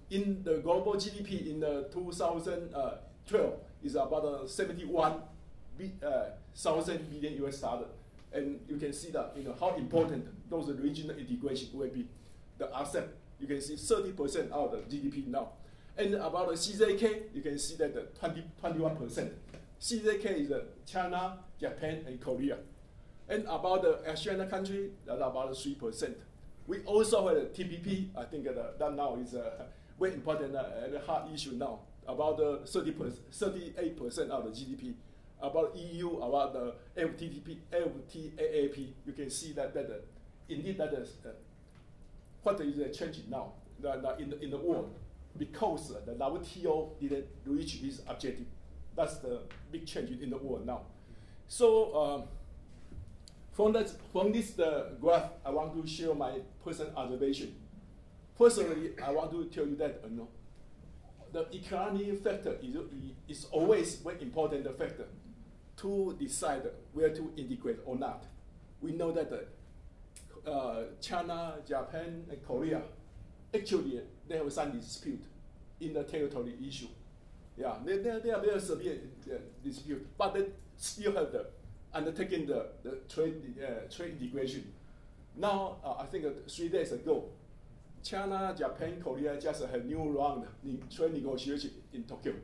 In the global GDP in 2012 is about 71,000 billion US dollar, and you can see that how important those regional integration will be. The ASEP, you can see 30% of the GDP now, and about the CZK, you can see that 21%. CZK is China, Japan, and Korea, and about the ASEAN country, that's about 3%. We also have a TPP. I think that now is a very important and hard issue now. About 38% of the GDP. About EU, about the LTAP, you can see that indeed that is what is changing now in the world, because the WTO didn't reach its objective. That's the big change in the world now. So. From this graph, I want to share my personal observation. Personally, I want to tell you that the economic factor is always a very important factor to decide where to integrate or not. We know that China, Japan, and Korea, actually, they have some dispute in the territory issue. Yeah, they are very severe dispute, but they still have undertaking the trade integration. Now, I think 3 days ago, China, Japan, Korea just had a new round trade negotiation in Tokyo.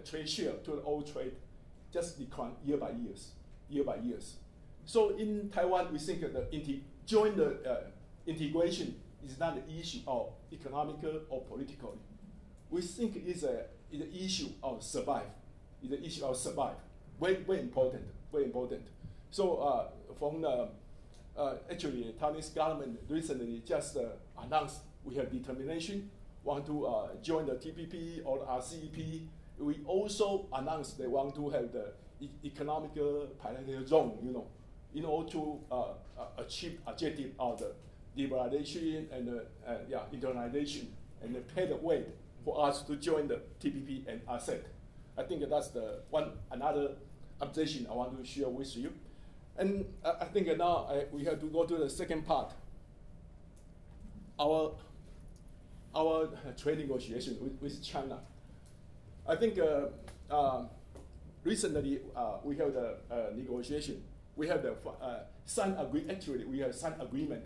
Trade share to the old trade just decline year by years. So in Taiwan, we think that joint integration is not an issue of economical or political. We think it's an issue of survive. It's an issue of survive. Very important. So from actually, Taiwanese government recently just announced we have determination want to join the TPP or the RCEP. We also announced they want to have the economical bilateral zone, in order to achieve objective of the liberalization and internalization, and pave the way for us to join the TPP and ESSEC. I think that's the another observation I want to share with you. And I think now we have to go to the second part. our trade negotiation with China. I think recently we have the negotiation. We have the actually we have signed agreement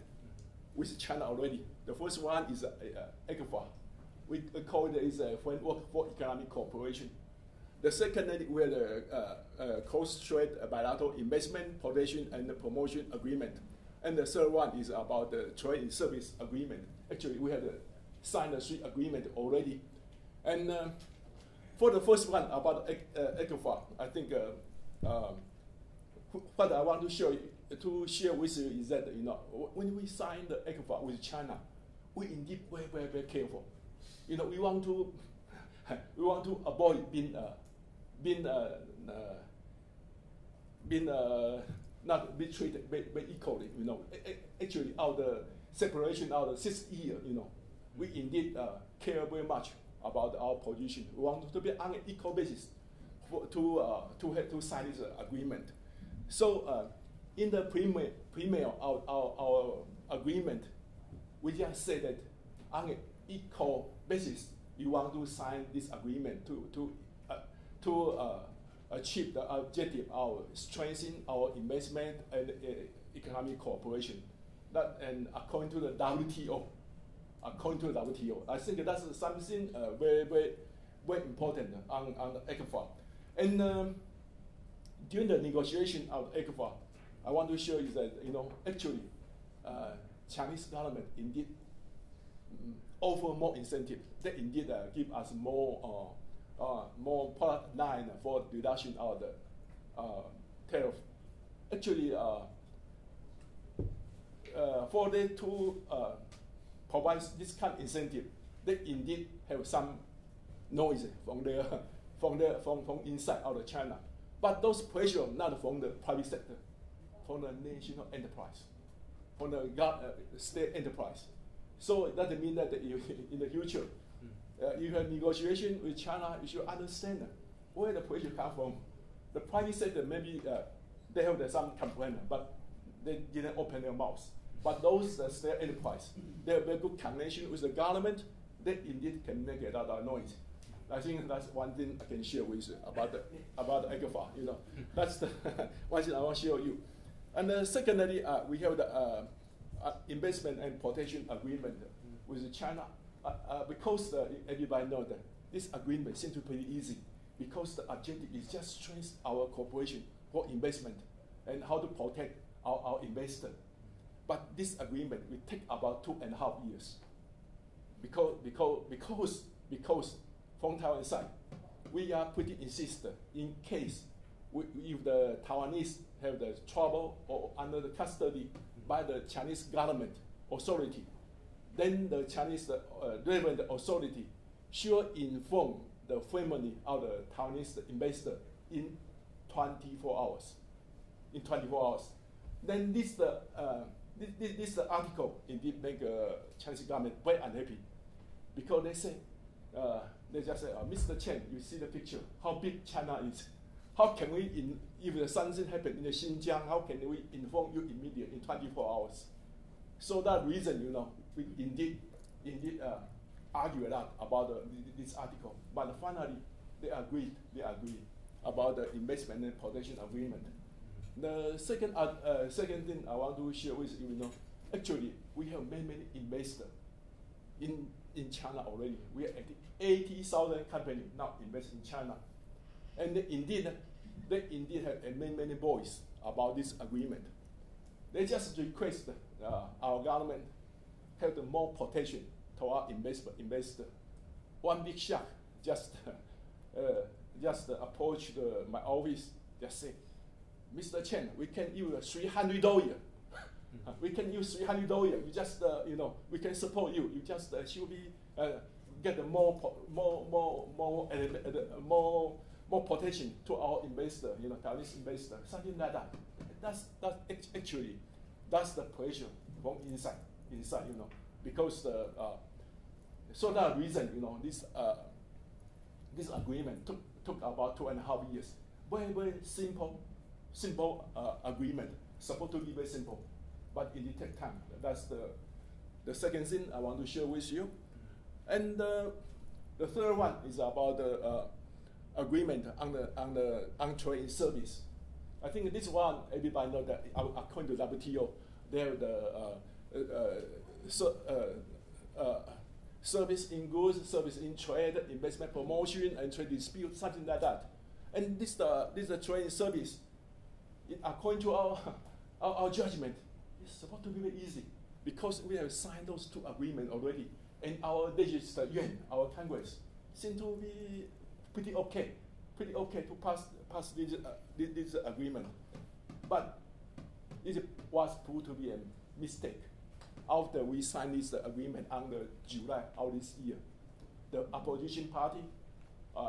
with China already. The first one is ECFA. We call it is a framework for economic cooperation. The second we have the cross-strait bilateral investment, protection, and promotion agreement. And the third one is about the trade and service agreement. Actually, we have signed the 3 agreements already. And for the first one about ECFA, I think what I want to share with you is that when we signed the ECFA with China, we indeed very, very, very careful. We want to avoid being not be treated very equally. Actually, out the separation, out the 6 years, we indeed care very much about our position. We want to be on an equal basis to sign this agreement. So, in the premier our agreement, we just say that on an equal basis, we want to sign this agreement to achieve the objective of strengthening our investment and economic cooperation. And according to the WTO, I think that's something very, very, very important on the ECFA. And during the negotiation of ECFA, I want to show you that actually Chinese government indeed offer more incentive. They indeed give us more product line for reduction of the tariff. Actually, for them to provide this kind of incentive, they indeed have some noise from inside out of China. But those pressure not from the private sector, from the national enterprise, from the state enterprise. So that means that in the future, you have negotiation with China, you should understand where the pressure comes from. The private sector, maybe they have some complaint, but they didn't open their mouths. But those state enterprise, they have very good connection with the government, they indeed can make a lot of noise. I think that's one thing I can share with you about the ECFA. That's the one thing I want to share with you. And secondly, we have the investment and protection agreement with China. Because everybody knows that this agreement seems to be pretty easy, because the objective is just strengthen our cooperation for investment and how to protect our investor. But this agreement will take about 2.5 years, because from Taiwan side, we are pretty insistent in case if the Taiwanese have the trouble or under the custody by the Chinese government authority, then the Chinese relevant authority should inform the family of the Taiwanese investor in 24 hours. In 24 hours, then this article indeed make Chinese government very unhappy, because they say they just say, Mr. Chen, you see the picture, how big China is. How can we, if something happens in the Xinjiang, how can we inform you immediately in 24 hours? So that reason, we indeed argue a lot about this article. But finally, they agreed about the investment and protection agreement. The second thing I want to share with you, actually, we have many investors in China already. We are 80,000 companies now invest in China. And they indeed have many voice about this agreement. They just request our government have the more protection to our investor. One big shot just approached my office, just say, Mr. Chen, we can use $300. We can use $300. You just we can support you. You just should be get more protection to our investor, Taiwanese investor, something like that. That's the pressure from inside, because so that reason, this agreement took about 2.5 years. Very simple agreement, supposed to be very simple, but it did take time. That's the second thing I want to share with you. And the third one is about the agreement on trade in service. I think this one, everybody knows that according to WTO, they have the service in goods, service in trade, investment promotion, and trade dispute, something like that. And this trade in service, according to our judgment, it's supposed to be very easy because we have signed those two agreements already. And our legislature, Yuan, our Congress, seem to be pretty okay to pass this agreement. But it was proved to be a mistake. After we signed this agreement on July of this year, the opposition party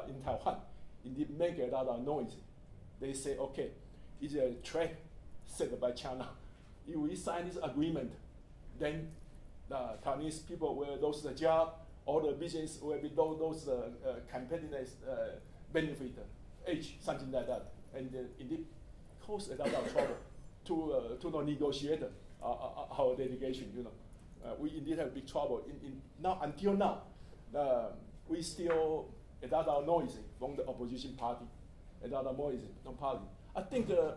in Taiwan indeed make a lot of noise. They say, okay, it's a trade set by China. If we sign this agreement, then the Taiwanese people will lose the job, all the business will be those competitiveness benefit, age, something like that. And indeed cause a lot of trouble to the negotiator, our delegation, you know. We indeed have big trouble. Until now, we still a lot of noise from the opposition party, a lot of noise from party. I think the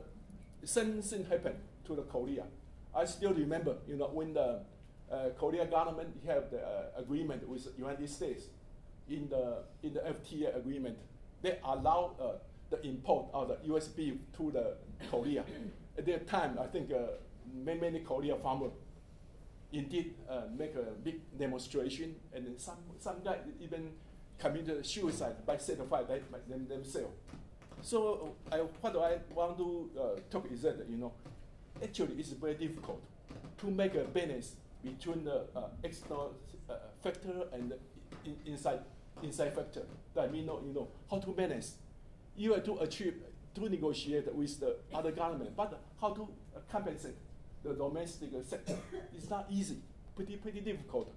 same thing happened to the Korea. I still remember, you know, when the Korea government have the agreement with the United States in the FTA agreement, they allow the import of the US beef to the Korea. At that time, I think many Korean farmers indeed make a big demonstration, and then some guy even committed suicide by certifying themselves. So what I want to talk is that, you know, actually it's very difficult to make a balance between the external factor and the inside factor. That means, you know, how to balance. You have to negotiate with the other government, but how to compensate the domestic sector is not easy, pretty difficult.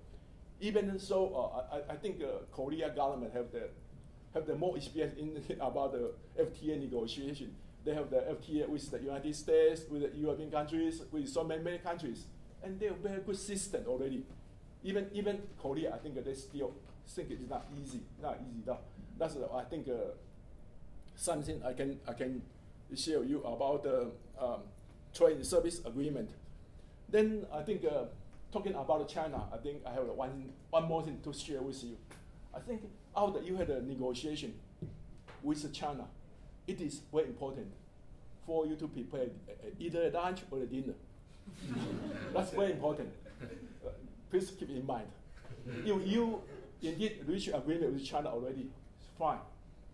Even so, I think Korea government have the more experience about the FTA negotiation. They have the FTA with the United States, with the European countries, with so many countries, and they have very good system already. Even Korea, I think they still think it's not easy though. That's I think something I can share with you about the trade and service agreement. Then I think talking about China, I think I have one more thing to share with you. I think after you had a negotiation with China, it is very important for you to prepare either a lunch or a dinner. That's very important. Please keep in mind. If you indeed reach agreement with China already, it's fine.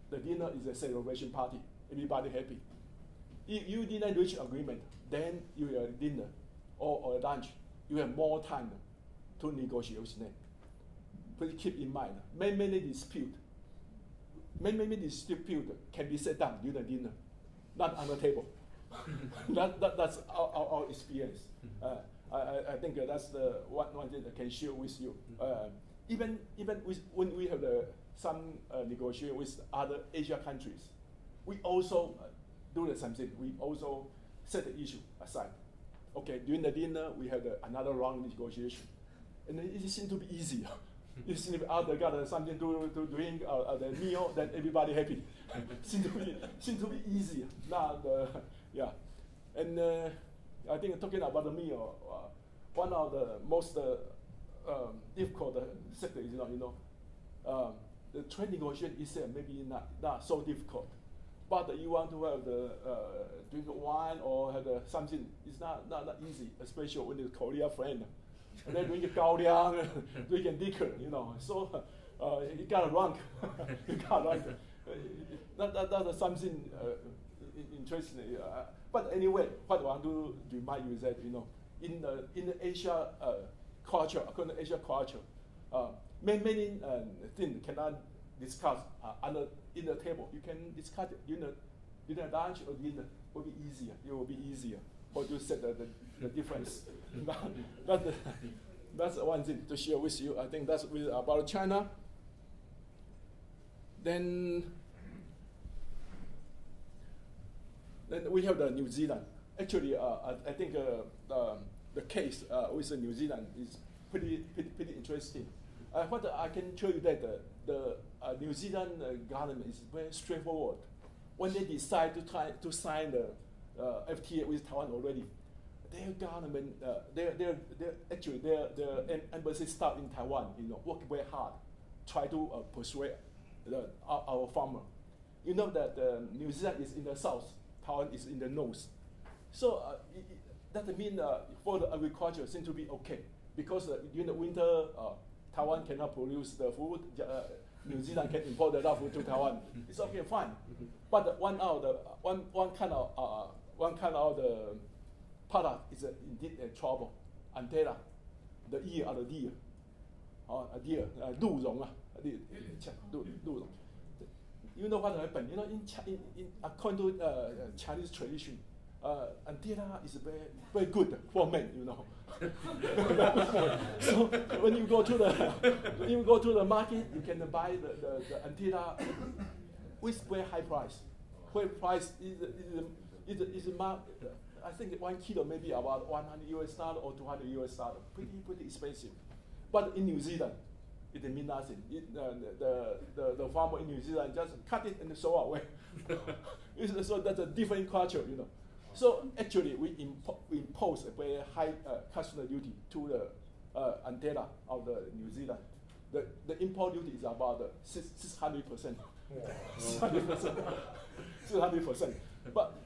The dinner is a celebration party. Everybody happy. If you didn't reach agreement, then you have dinner or lunch. You have more time to negotiate with them. Please keep in mind, many dispute can be set down during the dinner, not on the table. That's our experience. I think that's the one thing I can share with you. Even when we have some negotiation with other Asia countries, we also do the same thing. We also set the issue aside. Okay, during the dinner, we have another round of negotiation. And it seems to be easier. It seems to be got something to drink the meal, then everybody happy. seems to be easier. Yeah. And I think talking about the meal, one of the most difficult sectors, the trade negotiation is maybe not so difficult. But you want to have the drink wine or have something, it's not easy, especially when it's Korea friend. And then drink gaoliang, drink liquor, So he got drunk. That's something interesting. But anyway, what I want to remind you is that in the Asia culture, according to Asia culture, many things cannot discuss in the table. You can discuss it dinner, lunch or dinner. Will be easier. It will be easier. Or to set the difference. That's one thing to share with you. I think that's about China. Then we have the New Zealand. Actually, I think the case with New Zealand is pretty interesting. What I can tell you that the New Zealand government is very straightforward. When they decide to sign the FTA with Taiwan already, their government, their embassy staff in Taiwan, work very hard, try to persuade our farmer. You know that New Zealand is in the south, Taiwan is in the north. So that means for the agriculture seems to be okay, because during the winter, Taiwan cannot produce the food. New Zealand can import the raw food to Taiwan. It's okay, fine. But one kind of the product is indeed a trouble. Antela, the ear of the deer, deer, 鹿茸啊，鹿茸。You know what happened? In according to Chinese tradition, antela is very good for men. So when you go to the market, you can buy the antela with very high price. Where price is I think 1 kilo maybe about $100 or $200. Pretty expensive. But in New Zealand, it means nothing. The farmer in New Zealand just cut it and throw away. So that's a different culture, So actually, we impose a very high customs duty to the antela of the New Zealand. The import duty is about 600%. 600%. But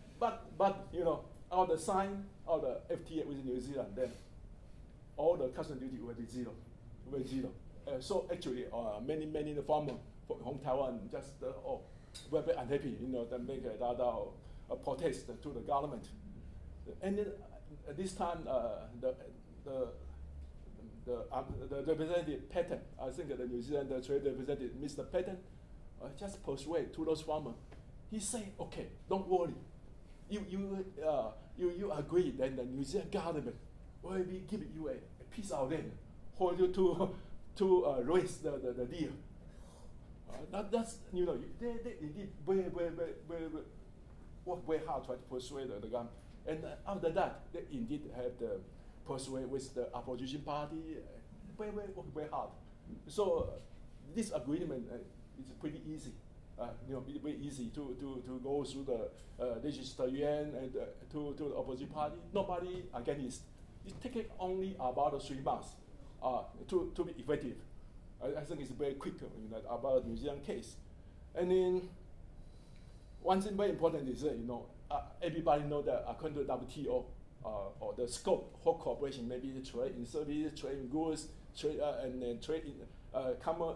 on the sign of the FTA with New Zealand, then all the customs duty will be zero. So actually, many the farmers from Taiwan just very unhappy, they make a lot of protest to the government. And then this time, the representative Patton, I think the New Zealand trade representative, Mr. Patton, just persuade to those farmers. He said, "Okay, don't worry. You agree that the New Zealand government will be giving you a piece of land for you to raise the deer." That's they did very work very hard to persuade the government, and after that they indeed have the persuade with the opposition party very hard. So this agreement is pretty easy. It's very easy to go through the legislature and to the opposition party. Nobody against. It takes only about 3 months to be effective. I think it's very quick about the New Zealand case. And then one thing very important is everybody know that according to WTO or the scope for cooperation, maybe the trade in services, trade in goods, trade and then trade in common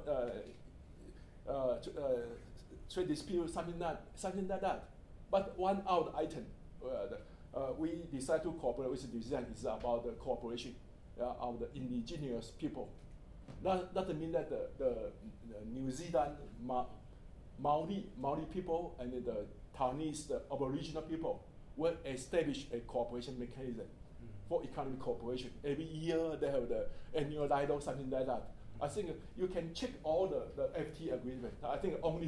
trade dispute, something like that. But one out item we decide to cooperate with New Zealand is about the cooperation of the indigenous people. That doesn't mean that the New Zealand Maori people and the Taiwanese, the Aboriginal people, will establish a cooperation mechanism for economic cooperation. Every year they have the annual dialogue, something like that. I think you can check all the FTA agreement. I think only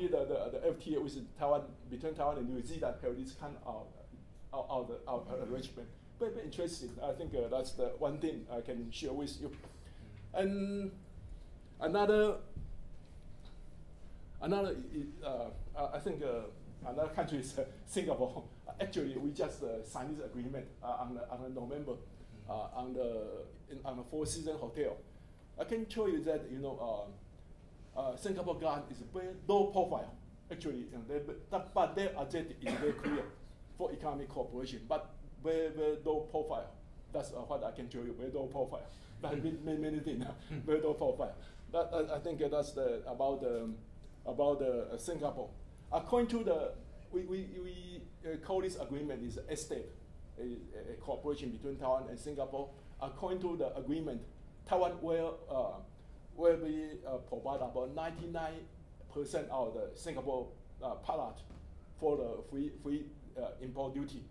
the FTA with Taiwan, between Taiwan and New Zealand, have this kind of arrangement. Very interesting. I think that's the one thing I can share with you. And another I think another country is Singapore. Actually, we just signed this agreement on November on the Four Seasons Hotel. I can tell you that Singapore government is very low profile. Actually, but their objective is very clear for economic cooperation, but very low profile. That's what I can tell you. Very low profile. But many things. Very low profile. I think that's about Singapore. According to we call this agreement is ESSEC, a cooperation between Taiwan and Singapore. According to the agreement, Taiwan will be provide about 99% of the Singapore product for the free import duty,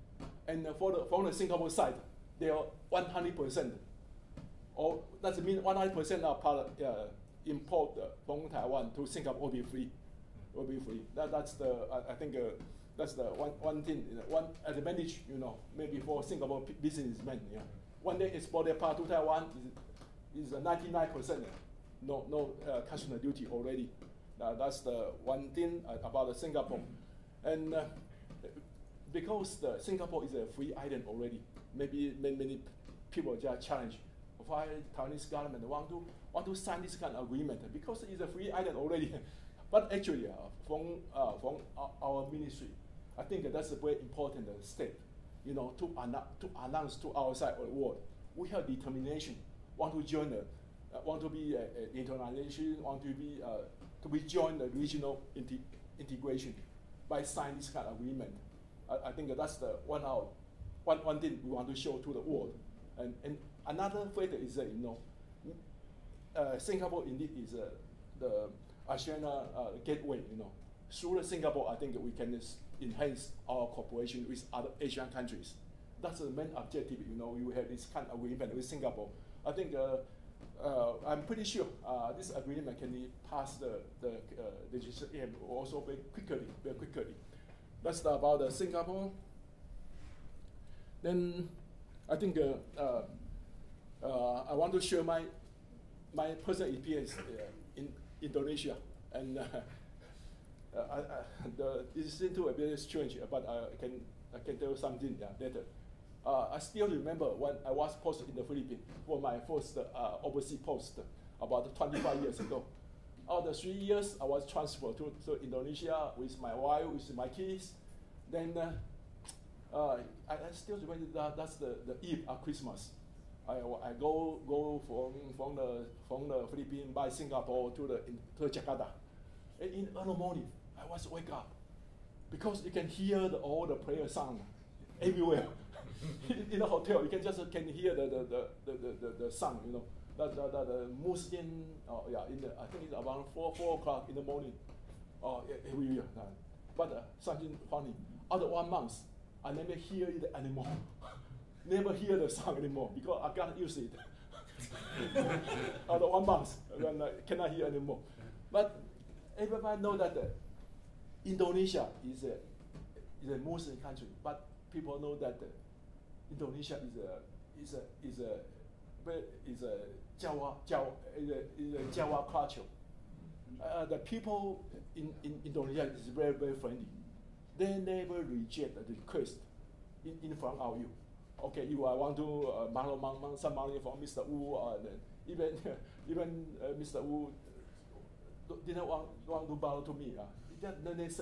and from the Singapore side, they are 100%. Or that means 100% of product import from Taiwan to Singapore will be free. That's the I think that's the one thing, one advantage maybe for Singapore businessmen. When they export their product to Taiwan, is 99% no customer duty already. That's the one thing about Singapore. And because Singapore is a free island already, maybe many people just challenge why Taiwanese government want to sign this kind of agreement because it's a free island already. But actually, from our ministry, I think that's a very important step, to announce to outside world we have determination, want to join want to be internationalization, want to be join the regional integration by signing this kind of agreement. I think that's the one thing we want to show to the world. And another factor is that Singapore indeed is the ASEAN gateway. Through Singapore, I think we can enhance our cooperation with other Asian countries. That's the main objective. You have this kind of agreement with Singapore. I think I'm pretty sure this agreement can pass the legislation also very quickly. That's about Singapore. Then I think I want to share my personal experience in Indonesia, and it seems to be very strange, but I can tell you something later. I still remember when I was posted in the Philippines for my first overseas post about 25 years ago. After 3 years, I was transferred to Indonesia with my wife, with my kids. Then I still remember that's the eve of Christmas. I go from the Philippines by Singapore to Jakarta. And in early morning, I was wake up because you can hear all the prayer sound everywhere. In a hotel, you can hear the sound, the Muslim, I think it's around 4 o'clock in the morning, every year. But something funny, after 1 month, I never hear it anymore. Never hear the sound anymore because I can't use it. After 1 month, when I cannot hear anymore. But everybody know that Indonesia is a Muslim country, but people know that Indonesia is a Jawa culture. The people in Indonesia is very, very friendly. They never reject the request in front of you. Okay, you want to borrow some money from Mr. Wu, even Mr. Wu didn't want to borrow to me. They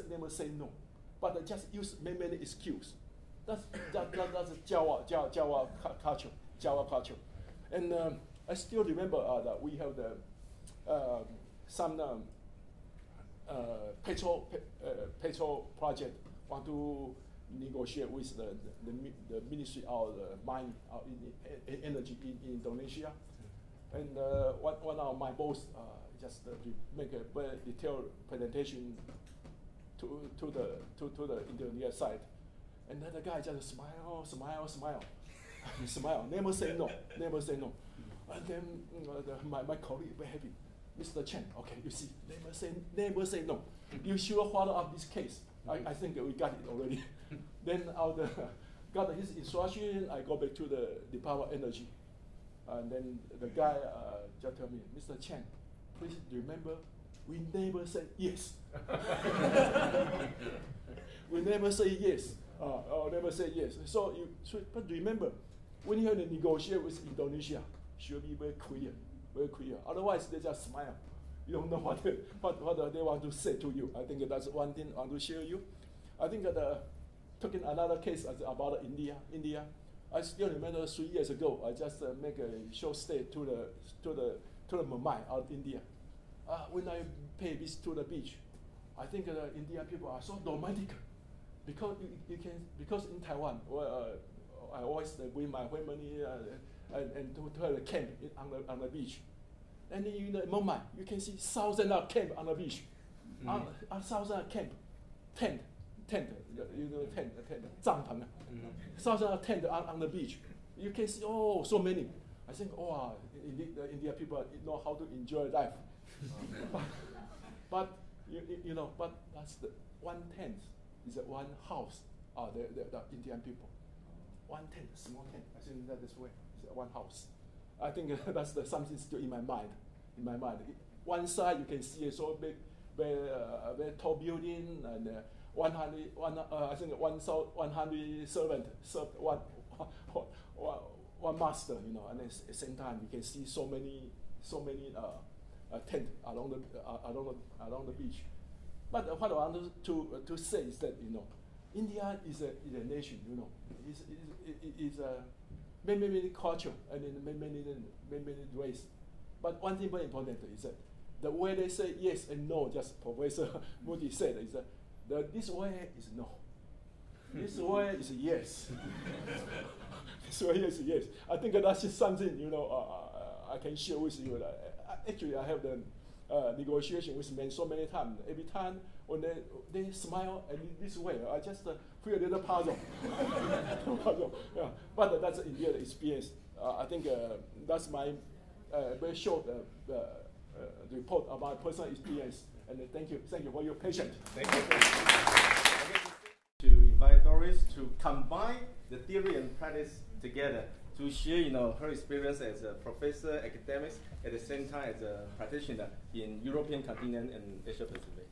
never say no, but they just use many excuses. That's Jawa culture, and I still remember that we have some petrol project want to negotiate with the Ministry of Mine Energy in Indonesia, and one of my boss just make a very detailed presentation to the Indonesia side. And then the guy just smile, never say no. And then my colleague very happy, Mr. Chen. Okay, you see, never say no. You sure follow up this case? I think we got it already. Then I got his instruction. I go back to the Department of Energy, and then the guy just told me, Mr. Chen, please remember, we never say yes. We never say yes. Never say yes. But remember, when you have to negotiate with Indonesia, should be very clear. Otherwise, they just smile. You don't know what they want to say to you. I think that's one thing I want to share you. I think that talking another case about India. I still remember 3 years ago, I just make a short stay to the Mumbai out India. When I pay visit to the beach, I think the Indian people are so romantic. Because in Taiwan, I always bring my family and to have a camp on the beach. And in the Mumbai, you can see thousands of camp on the beach. Thousands of camp, tent, thousands of tent on the beach. You can see so many. I think indeed the Indian people know how to enjoy life. but that's the 1/10 is one house. The Indian people, 1/10, small tent. I think that is way. It's one house. I think that's something still in my mind. One side you can see a so big, very tall building, and 100 servant served one master, you know, and at the same time you can see so many tents along the beach. But what I want to say is that, you know, India is a nation, you know, is many culture and in many ways. But one thing very important is that the way they say yes and no, just Professor Moody said, is that this way is no, this way is yes. This way is yes. I think that's just something, you know, I can share with you. Actually, I have the negotiation with men so many times. Every time when they smile and this way, I just feel a little puzzle. Yeah. But that's indeed the experience. I think that's my very short report about personal experience. And thank you for your patience. Thank you. To invite Doris to combine the theory and practice together to share, you know, her experience as a professor, academics, at the same time as a practitioner in European continent and Asia Pacific.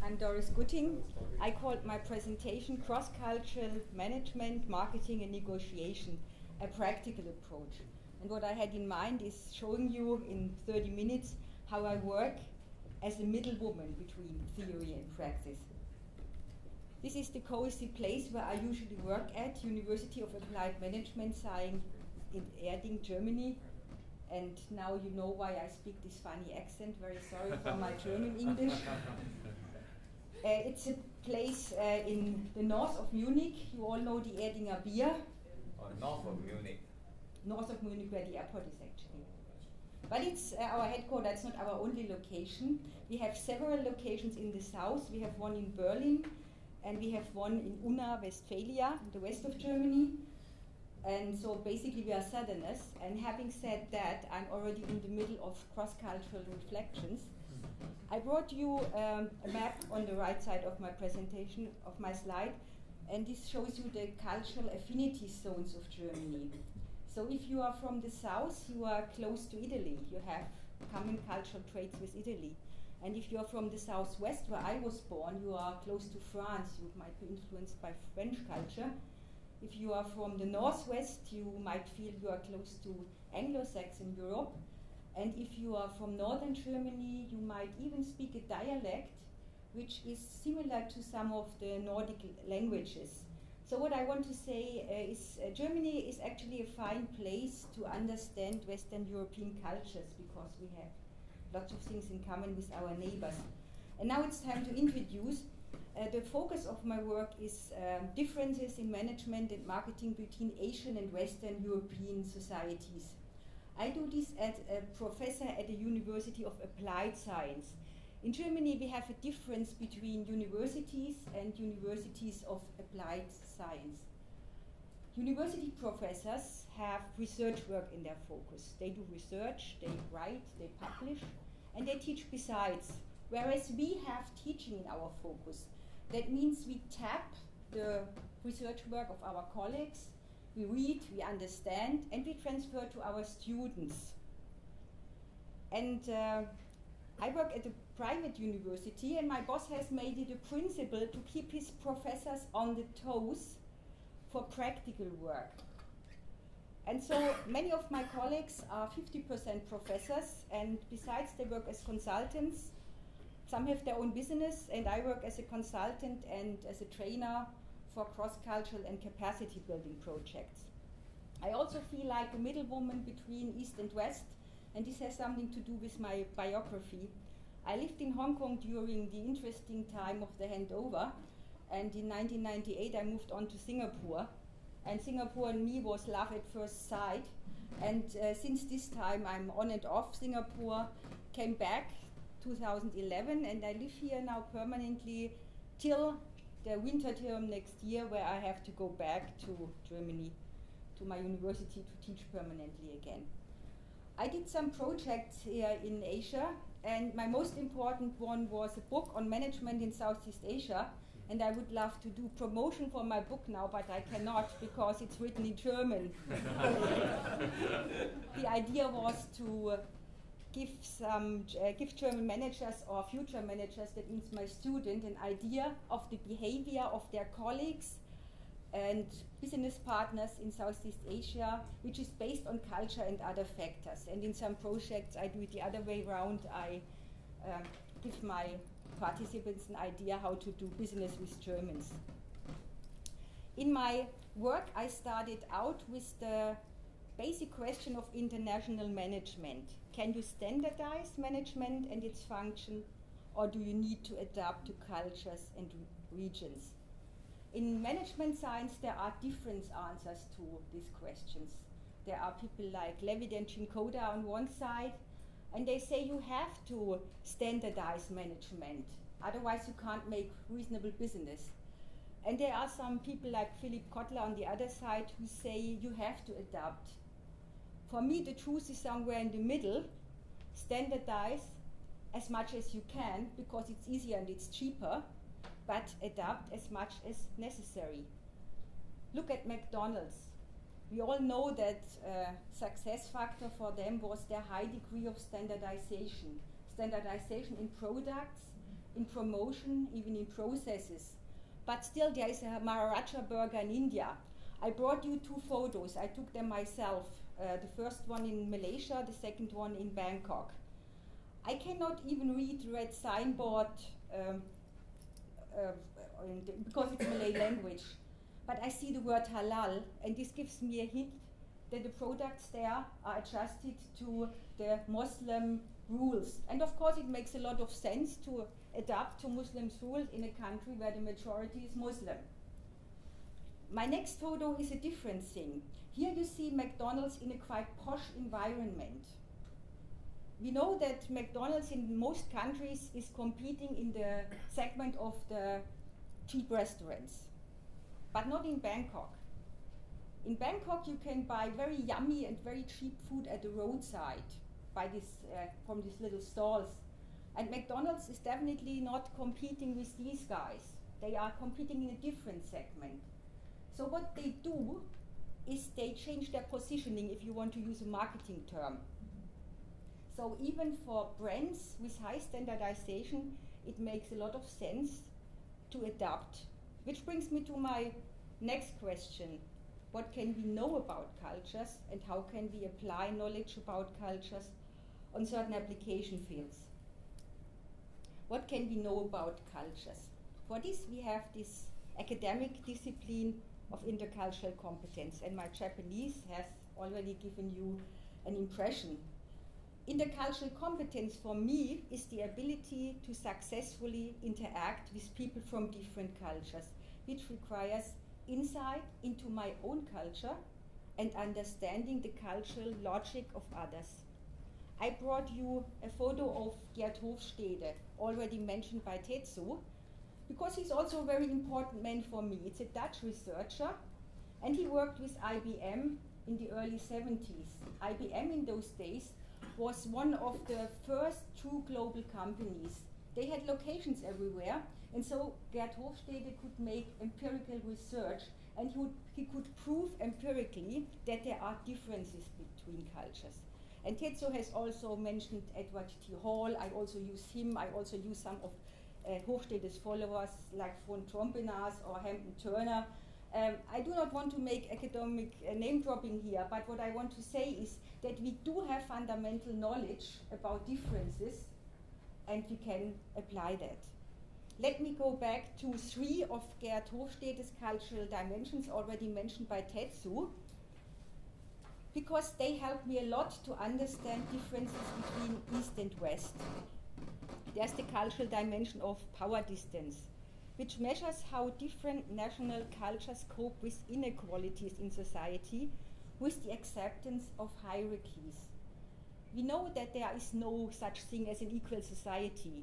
I'm Doris GUTTING. I called my presentation Cross-Cultural Management, Marketing and Negotiation, a Practical Approach. And what I had in mind is showing you in 30 minutes how I work as a middlewoman between theory and practice. This is the cozy place where I usually work at, University of Applied Management Science in Erding, Germany. And now you know why I speak this funny accent. Very sorry for my German English. It's a place in the north of Munich. You all know the Erdinger beer. North of Munich. North of Munich, where the airport is actually. But it's our headquarters, it's not our only location. We have several locations in the south. We have one in Berlin, and we have one in Unna, Westphalia, in the west of Germany. And so basically we are Southerners. And having said that, I'm already in the middle of cross-cultural reflections. I brought you a map on the right side of my presentation, of my slide, and this shows you the cultural affinity zones of Germany. So if you are from the south, you are close to Italy. You have common cultural traits with Italy. And if you are from the southwest, where I was born, you are close to France. You might be influenced by French culture. If you are from the northwest, you might feel you are close to Anglo-Saxon Europe. And if you are from northern Germany, you might even speak a dialect which is similar to some of the Nordic languages. So what I want to say is Germany is actually a fine place to understand Western European cultures, because we have lots of things in common with our neighbors. And now it's time to introduce. The focus of my work is differences in management and marketing between Asian and Western European societies. I do this as a professor at the University of Applied Science. In Germany, we have a difference between universities and universities of applied science. University professors have research work in their focus. They do research, they write, they publish, and they teach besides. Whereas we have teaching in our focus. That means we tap the research work of our colleagues, we read, we understand, and we transfer to our students. And I work at a private university, and my boss has made it a principle to keep his professors on the toes for practical work. And so many of my colleagues are 50% professors, and besides they work as consultants. Some have their own business, and I work as a consultant and as a trainer for cross-cultural and capacity building projects. I also feel like a middlewoman between East and West, and this has something to do with my biography. I lived in Hong Kong during the interesting time of the handover, and in 1998 I moved on to Singapore. And Singapore and me was love at first sight, and since this time I'm on and off. Singapore came back 2011, and I live here now permanently till the winter term next year, where I have to go back to Germany, to my university, to teach permanently again. I did some projects here in Asia, and my most important one was a book on management in Southeast Asia, And I would love to do promotion for my book now, but I cannot because it's written in German. The idea was to give German managers or future managers, that means my student, an idea of the behavior of their colleagues and business partners in Southeast Asia, which is based on culture and other factors. And in some projects I do it the other way around. I give my participants an idea how to do business with Germans. In my work I started out with the basic question of international management. Can you standardize management and its function, or do you need to adapt to cultures and regions? In management science there are different answers to these questions. There are people like Levitt and Cincoda on one side, and they say you have to standardize management, otherwise you can't make reasonable business. And there are some people like Philip Kotler on the other side who say you have to adapt. For me, the truth is somewhere in the middle. Standardize as much as you can because it's easier and it's cheaper, but adapt as much as necessary. Look at McDonald's. We all know that success factor for them was their high degree of standardization. Standardization in products, in promotion, even in processes. But still there is a Maharaja burger in India. I brought you 2 photos. I took them myself. The first one in Malaysia, the second one in Bangkok. I cannot even read the red signboard because it's Malay language. But I see the word halal, and this gives me a hint that the products there are adjusted to the Muslim rules. And of course it makes a lot of sense to adapt to Muslims' rules in a country where the majority is Muslim. My next photo is a different thing. Here you see McDonald's in a quite posh environment. We know that McDonald's in most countries is competing in the segment of the cheap restaurants, but not in Bangkok. In Bangkok you can buy very yummy and very cheap food at the roadside from these little stalls. And McDonald's is definitely not competing with these guys. They are competing in a different segment. So what they do is they change their positioning, if you want to use a marketing term. So even for brands with high standardization, it makes a lot of sense to adapt. Which brings me to my next question. What can we know about cultures, and how can we apply knowledge about cultures on certain application fields? What can we know about cultures? For this we have this academic discipline of intercultural competence, and my Japanese has already given you an impression. Intercultural competence for me is the ability to successfully interact with people from different cultures, which requires insight into my own culture and understanding the cultural logic of others. I brought you a photo of Gerd Hofstede, already mentioned by Tetsu, because he's also a very important man for me. It's a Dutch researcher, and he worked with IBM in the early 70s. IBM in those days was one of the first true global companies. They had locations everywhere, and so Gerd Hofstede could make empirical research, and he could prove empirically that there are differences between cultures. And Tetsu has also mentioned Edward T. Hall. I also use him. I also use some of Hofstede's followers like von Trompenas or Hampton Turner. I do not want to make academic name dropping here, but what I want to say is that we do have fundamental knowledge about differences, and we can apply that. Let me go back to 3 of Gerd Hofstede's cultural dimensions already mentioned by Tetsu, because they help me a lot to understand differences between East and West. There's the cultural dimension of power distance, which measures how different national cultures cope with inequalities in society with the acceptance of hierarchies. We know that there is no such thing as an equal society.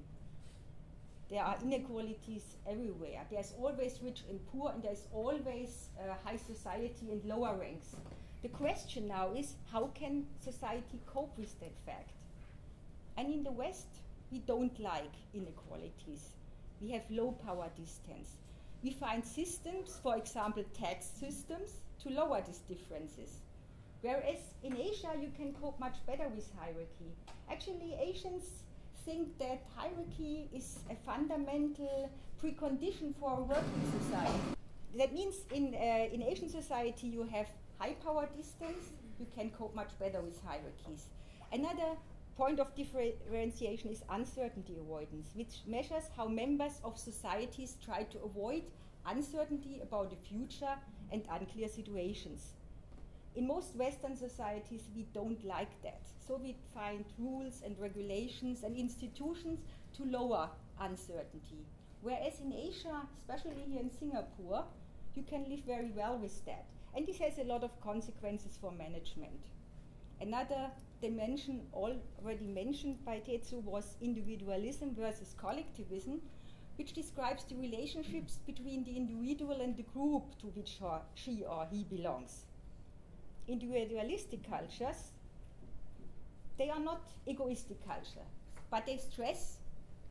There are inequalities everywhere. There's always rich and poor, and there's always high society and lower ranks. The question now is, how can society cope with that fact? And in the West, we don't like inequalities. We have low power distance. we find systems, for example, tax systems, to lower these differences. Whereas in Asia, you can cope much better with hierarchy. Actually, Asians think that hierarchy is a fundamental precondition for a working society. That means in Asian society, you have high power distance, you can cope much better with hierarchies. Another point of differentiation is uncertainty avoidance, which measures how members of societies try to avoid uncertainty about the future and unclear situations. In most Western societies, we don't like that. So we find rules and regulations and institutions to lower uncertainty. Whereas in Asia, especially here in Singapore, you can live very well with that. And this has a lot of consequences for management. Another dimension already mentioned by Tetsu was individualism versus collectivism, which describes the relationships between the individual and the group to which she or he belongs. Individualistic cultures, they are not egoistic cultures, but they stress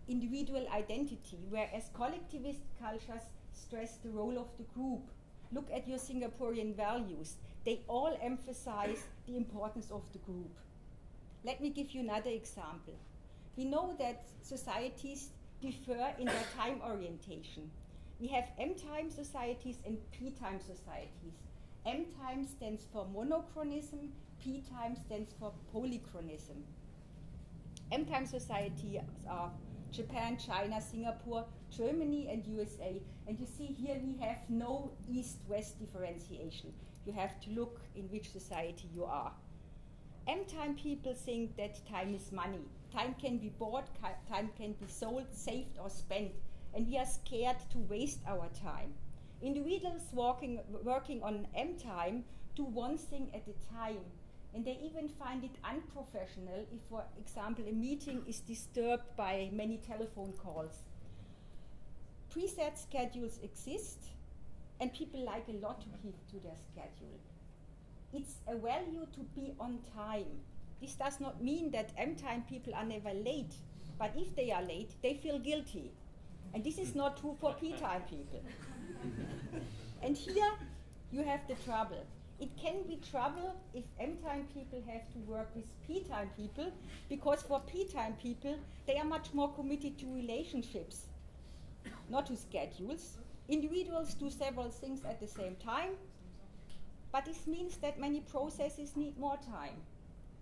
individual identity, whereas collectivist cultures stress the role of the group. Look at your Singaporean values. They all emphasize the importance of the group. Let me give you another example. We know that societies differ in their time orientation. We have M-time societies and P-time societies. M-time stands for monochronism, P-time stands for polychronism. M-time societies are Japan, China, Singapore, Germany, and USA. And you see here we have no East-West differentiation. You have to look in which society you are. M-time people think that time is money. Time can be bought, time can be sold, saved, or spent. And we are scared to waste our time. Individuals working on M-time do one thing at a time. And they even find it unprofessional if, for example, a meeting is disturbed by many telephone calls. Preset schedules exist, and people like a lot to keep to their schedule. It's a value to be on time. This does not mean that M-time people are never late, but if they are late, they feel guilty. And this is not true for P-time people. And here you have the trouble. It can be trouble if M-time people have to work with P-time people, because for P-time people, they are much more committed to relationships, not to schedules. Individuals do several things at the same time, but this means that many processes need more time.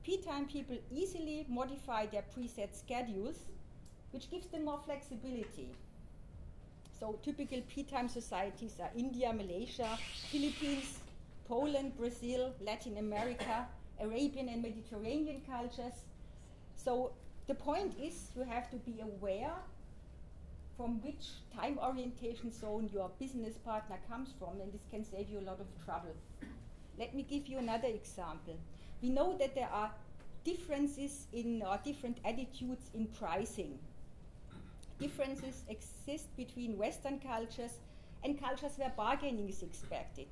P-time people easily modify their preset schedules, which gives them more flexibility. So typical P-time societies are India, Malaysia, Philippines, Poland, Brazil, Latin America, Arabian and Mediterranean cultures. So the point is you have to be aware from which time orientation zone your business partner comes from, and this can save you a lot of trouble. Let me give you another example. We know that there are differences in or different attitudes in pricing. Differences exist between Western cultures and cultures where bargaining is expected.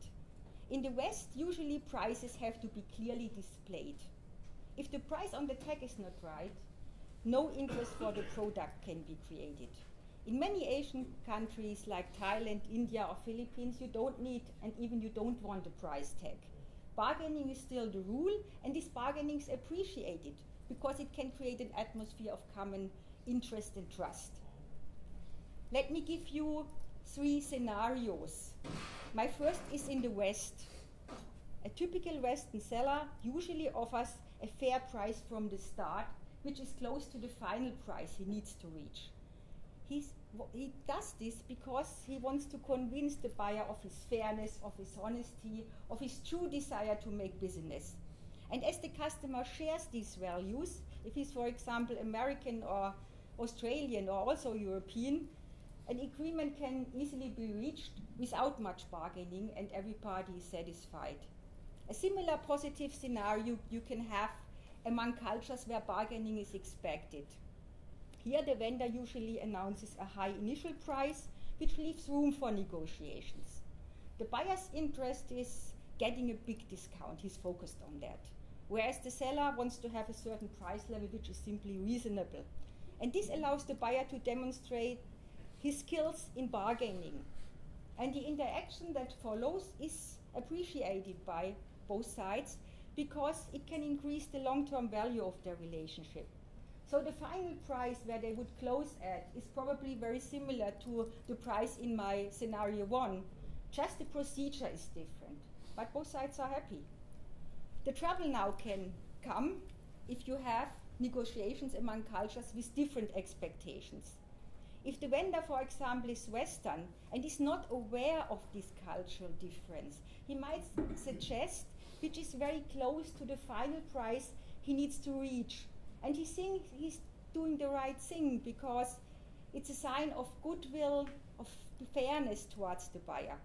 In the West, usually prices have to be clearly displayed. If the price on the tag is not right, no interest for the product can be created. In many Asian countries like Thailand, India, or Philippines, you don't need and even you don't want a price tag. Bargaining is still the rule, and this bargaining is appreciated because it can create an atmosphere of common interest and trust. Let me give you 3 scenarios. My first is in the West. A typical Western seller usually offers a fair price from the start, which is close to the final price he needs to reach. He does this because he wants to convince the buyer of his fairness, of his honesty, of his true desire to make business. And as the customer shares these values, if he's, for example, American or Australian or also European, an agreement can easily be reached without much bargaining and every party is satisfied. A similar positive scenario you can have among cultures where bargaining is expected. Here the vendor usually announces a high initial price, which leaves room for negotiations. The buyer's interest is getting a big discount, he's focused on that. Whereas the seller wants to have a certain price level which is simply reasonable. And this allows the buyer to demonstrate his skills in bargaining. And the interaction that follows is appreciated by both sides because it can increase the long-term value of their relationship. So the final price where they would close at is probably very similar to the price in my scenario 1. Just the procedure is different, but both sides are happy. The trouble now can come if you have negotiations among cultures with different expectations. If the vendor, for example, is Western and is not aware of this cultural difference, he might suggest which is very close to the final price he needs to reach. And he thinks he's doing the right thing because it's a sign of goodwill, of fairness towards the buyer.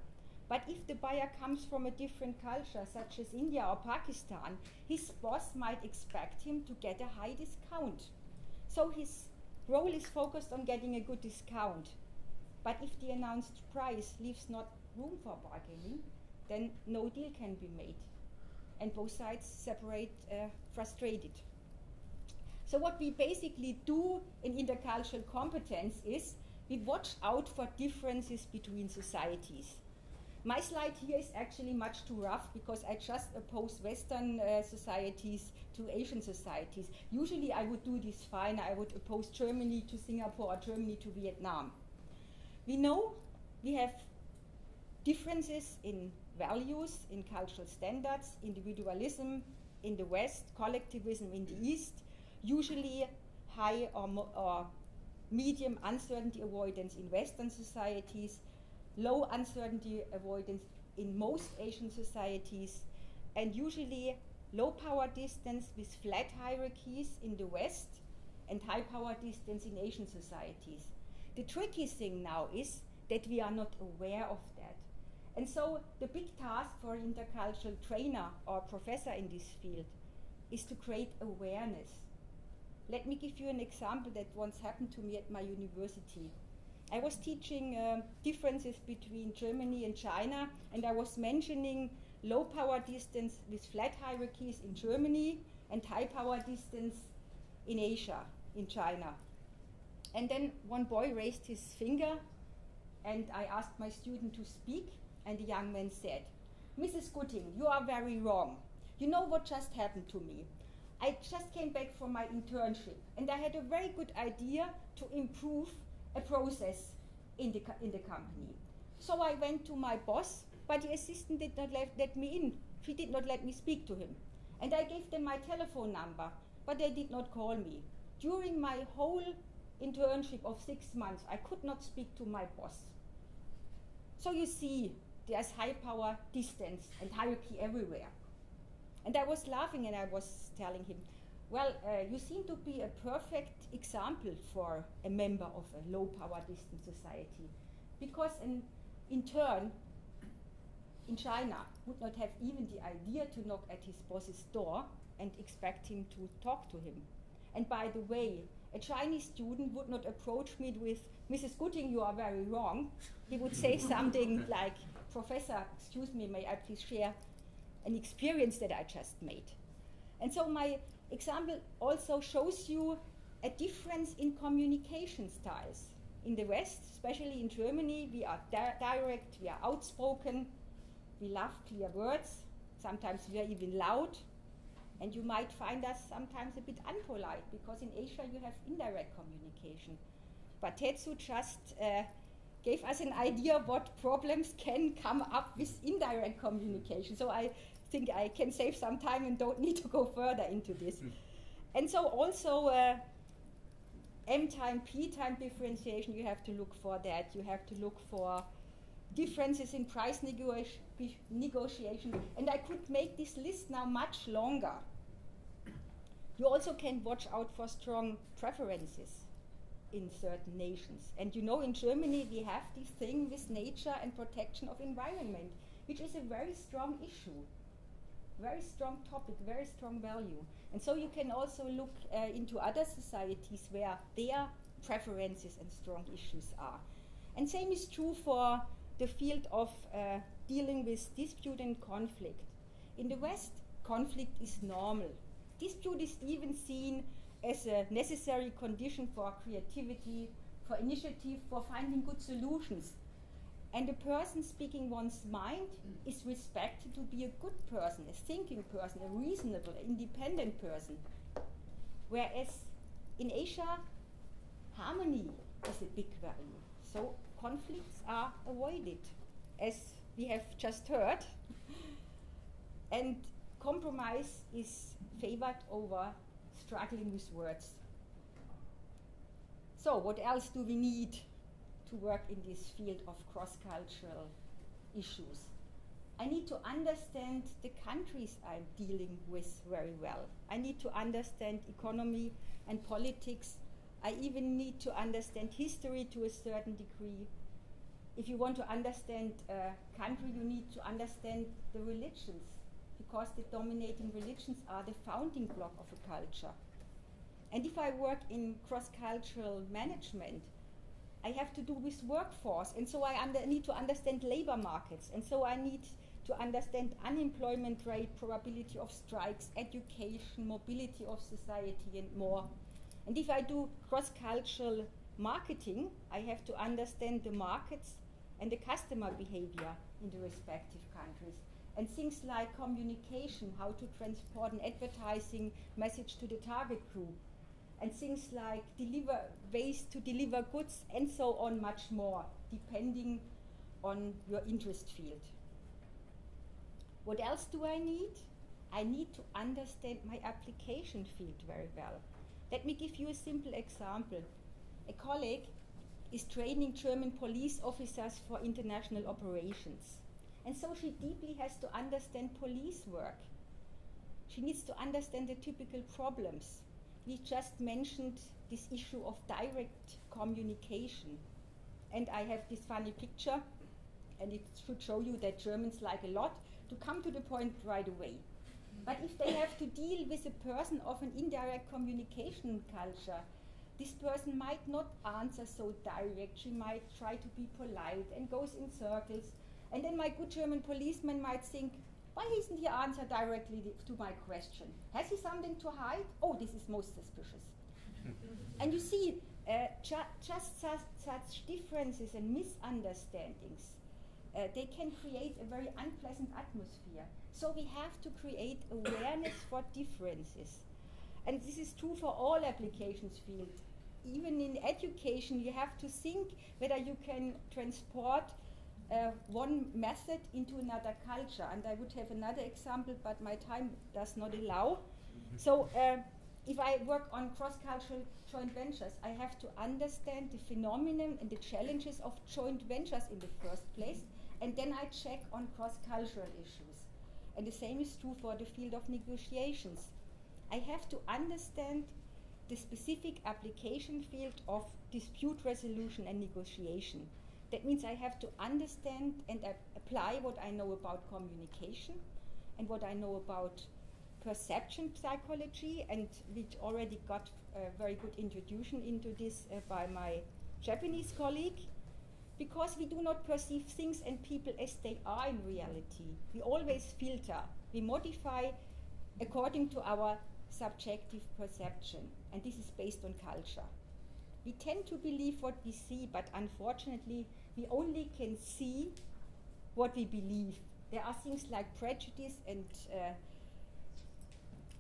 But if the buyer comes from a different culture, such as India or Pakistan, his boss might expect him to get a high discount. So his role is focused on getting a good discount. But if the announced price leaves not room for bargaining, then no deal can be made. And both sides separate frustrated. So what we basically do in intercultural competence is we watch out for differences between societies. My slide here is actually much too rough because I just oppose Western societies to Asian societies. Usually I would do this fine. I would oppose Germany to Singapore or Germany to Vietnam. We know we have differences in values, in cultural standards, individualism in the West, collectivism in the East, usually high or medium uncertainty avoidance in Western societies, low uncertainty avoidance in most Asian societies, and usually low power distance with flat hierarchies in the West and high power distance in Asian societies. The tricky thing now is that we are not aware of that. And so the big task for an intercultural trainer or professor in this field is to create awareness. Let me give you an example that once happened to me at my university. I was teaching differences between Germany and China, and I was mentioning low power distance with flat hierarchies in Germany and high power distance in Asia, in China. And then one boy raised his finger, and I asked my student to speak, and the young man said, "Mrs. Gutting, you are very wrong. You know what just happened to me? I just came back from my internship, and I had a very good idea to improve a process in the company. So I went to my boss, but the assistant did not let me in. She did not let me speak to him. And I gave them my telephone number, but they did not call me. During my whole internship of 6 months, I could not speak to my boss." So you see, there's high power distance and hierarchy everywhere. And I was laughing and I was telling him, "Well, you seem to be a perfect example for a member of a low power distance society, because an intern in China would not have even the idea to knock at his boss's door and expect him to talk to him. And by the way, a Chinese student would not approach me with, 'Mrs. Gutting, you are very wrong.' He would say something like, 'Professor, excuse me, may I please share an experience that I just made?' And so my example also shows you a difference in communication styles. In the West, especially in Germany, we are direct, we are outspoken, we love clear words, sometimes we are even loud, and you might find us sometimes a bit unpolite, because in Asia you have indirect communication. But Tetsu just gave us an idea of what problems can come up with indirect communication. So I think I can save some time and don't need to go further into this. And so also M-time, P-time differentiation, you have to look for that. You have to look for differences in price negotiation. And I could make this list now much longer. You also can watch out for strong preferences in certain nations. And you know, in Germany we have this thing with nature and protection of environment, which is a very strong issue, very strong topic, very strong value. And so you can also look into other societies where their preferences and strong issues are. And same is true for the field of dealing with dispute and conflict. In the West, conflict is normal. Dispute is even seen as a necessary condition for creativity, for initiative, for finding good solutions. And the person speaking one's mind is respected to be a good person, a thinking person, a reasonable, independent person. Whereas in Asia, harmony is a big value. So conflicts are avoided, as we have just heard. And compromise is favored over struggling with words. So what else do we need to work in this field of cross-cultural issues? I need to understand the countries I'm dealing with very well. I need to understand economy and politics. I even need to understand history to a certain degree. If you want to understand a country, you need to understand the religions, because the dominating religions are the founding block of a culture. And if I work in cross-cultural management, I have to do with workforce, and so I need to understand labor markets, and so I need to understand unemployment rate, probability of strikes, education, mobility of society, and more. And if I do cross-cultural marketing, I have to understand the markets and the customer behavior in the respective countries. And things like communication, how to transport an advertising message to the target group, and things like ways to deliver goods, and so on, much more, depending on your interest field. What else do I need? I need to understand my application field very well. Let me give you a simple example. A colleague is training German police officers for international operations. And so she deeply has to understand police work. She needs to understand the typical problems. We just mentioned this issue of direct communication. And I have this funny picture, and it should show you that Germans like a lot to come to the point right away. But if they have to deal with a person of an indirect communication culture, this person might not answer so direct. She might try to be polite and goes in circles. And then my good German policeman might think, why isn't he answer directly to my question? Has he something to hide? Oh, this is most suspicious. And you see, just such differences and misunderstandings, they can create a very unpleasant atmosphere. So we have to create awareness for differences. And this is true for all applications fields. Even in education, you have to think whether you can transport one method into another culture. And I would have another example, but my time does not allow. So if I work on cross-cultural joint ventures, I have to understand the phenomenon and the challenges of joint ventures in the first place, and then I check on cross-cultural issues. And the same is true for the field of negotiations. I have to understand the specific application field of dispute resolution and negotiation. That means I have to understand and apply what I know about communication and what I know about perception psychology, and we already got a very good introduction into this by my Japanese colleague, because we do not perceive things and people as they are in reality. We always filter. We modify according to our subjective perception, and this is based on culture. We tend to believe what we see, but unfortunately, we only can see what we believe. There are things like prejudice and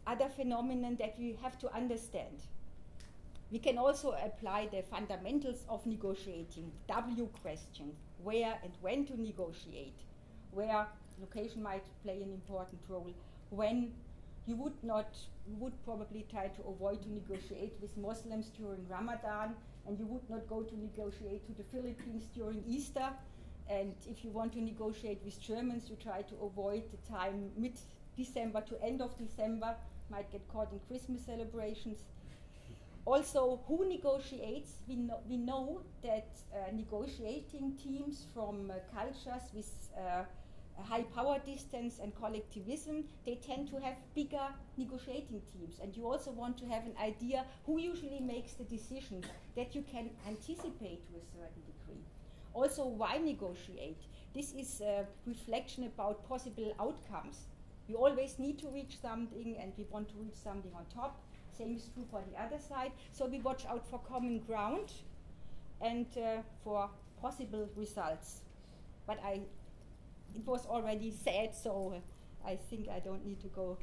other phenomena that we have to understand. We can also apply the fundamentals of negotiating, W question, where and when to negotiate, where location might play an important role, when you would probably try to avoid to negotiate with Muslims during Ramadan, and you would not go to negotiate to the Philippines during Easter. And if you want to negotiate with Germans, you try to avoid the time mid-December to end of December, might get caught in Christmas celebrations. Also, who negotiates? We know that negotiating teams from cultures with high power distance and collectivism, they tend to have bigger negotiating teams. And you also want to have an idea who usually makes the decisions that you can anticipate to a certain degree. Also, why negotiate? This is a reflection about possible outcomes. We always need to reach something, and we want to reach something on top. Same is true for the other side. So we watch out for common ground and for possible results. but it was already said, so I think I don't need to go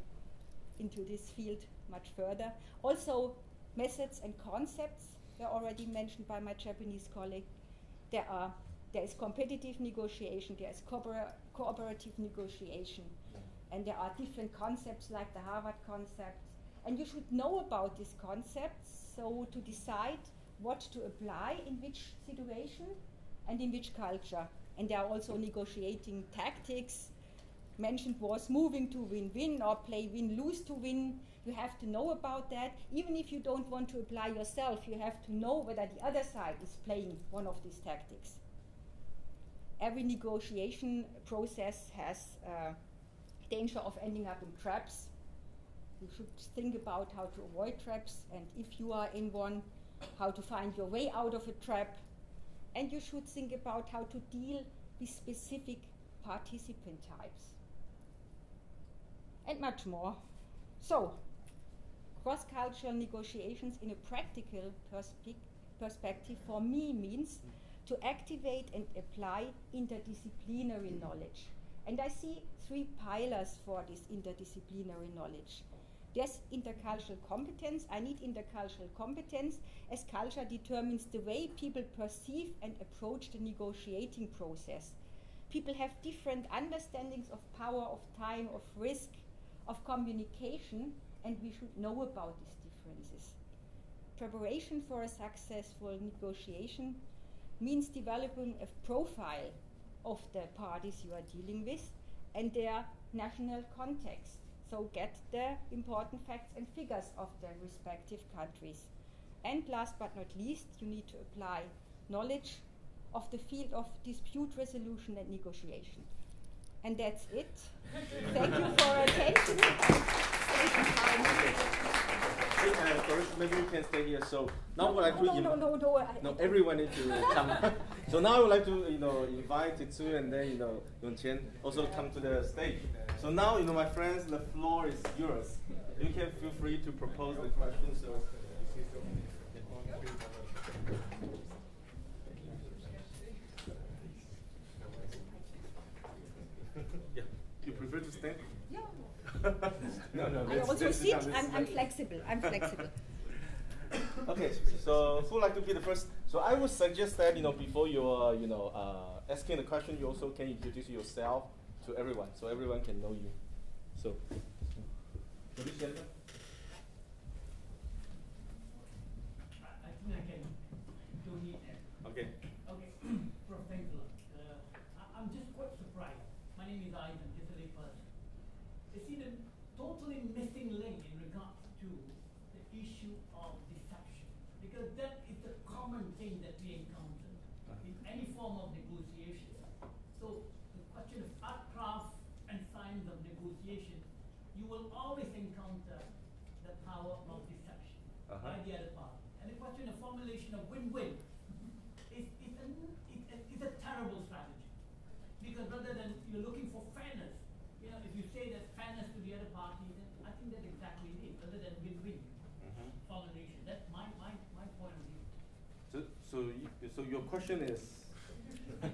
into this field much further. Also, methods and concepts were already mentioned by my Japanese colleague. There is competitive negotiation, there is cooperative negotiation, and there are different concepts like the Harvard concept. And you should know about these concepts so to decide what to apply in which situation and in which culture. And there are also negotiating tactics. Mentioned was moving to win-win or play win-lose to win. You have to know about that. Even if you don't want to apply yourself, you have to know whether the other side is playing one of these tactics. Every negotiation process has danger of ending up in traps. You should think about how to avoid traps, and if you are in one, how to find your way out of a trap. And you should think about how to deal with specific participant types. And much more. So, cross-cultural negotiations in a practical perspective for me means to activate and apply interdisciplinary knowledge. And I see 3 pillars for this interdisciplinary knowledge. There's intercultural competence. I need intercultural competence as culture determines the way people perceive and approach the negotiating process. People have different understandings of power, of time, of risk, of communication, and we should know about these differences. Preparation for a successful negotiation means developing a profile of the parties you are dealing with and their national context. So get the important facts and figures of the respective countries. And last but not least, you need to apply knowledge of the field of dispute resolution and negotiation. And that's it. Thank you for attention. Doris, maybe you can stay here. So now I would like to no, everyone needs to come. So now I would like to invite Tetsushi and then Yung-Tsien also come to the stage. So now my friends, the floor is yours. You can feel free to propose the questions. So. Yeah. You prefer to stand? Yeah. No. I also sit. I'm flexible. I'm flexible. Okay. So who would like to be the first? So I would suggest that before you asking the question, you also can introduce yourself to everyone, so everyone can know you. So. I think I can donate that. Okay. Okay. Prof, thanks a lot. I'm just quite surprised. My name is Ivan, just a lay person. I see the totally missing link in regards to the issue of deception, because that is the common thing that we encounter in any form of negotiation. So the question of art, craft, and science of negotiation, you will always encounter the power of deception by the other party. And the question of formulation of win-win is a terrible strategy. Because rather than you're looking for fairness, if you say that fairness to the other party, then I think that's exactly it, rather than win-win formulation. That's my point of view. So your question is? I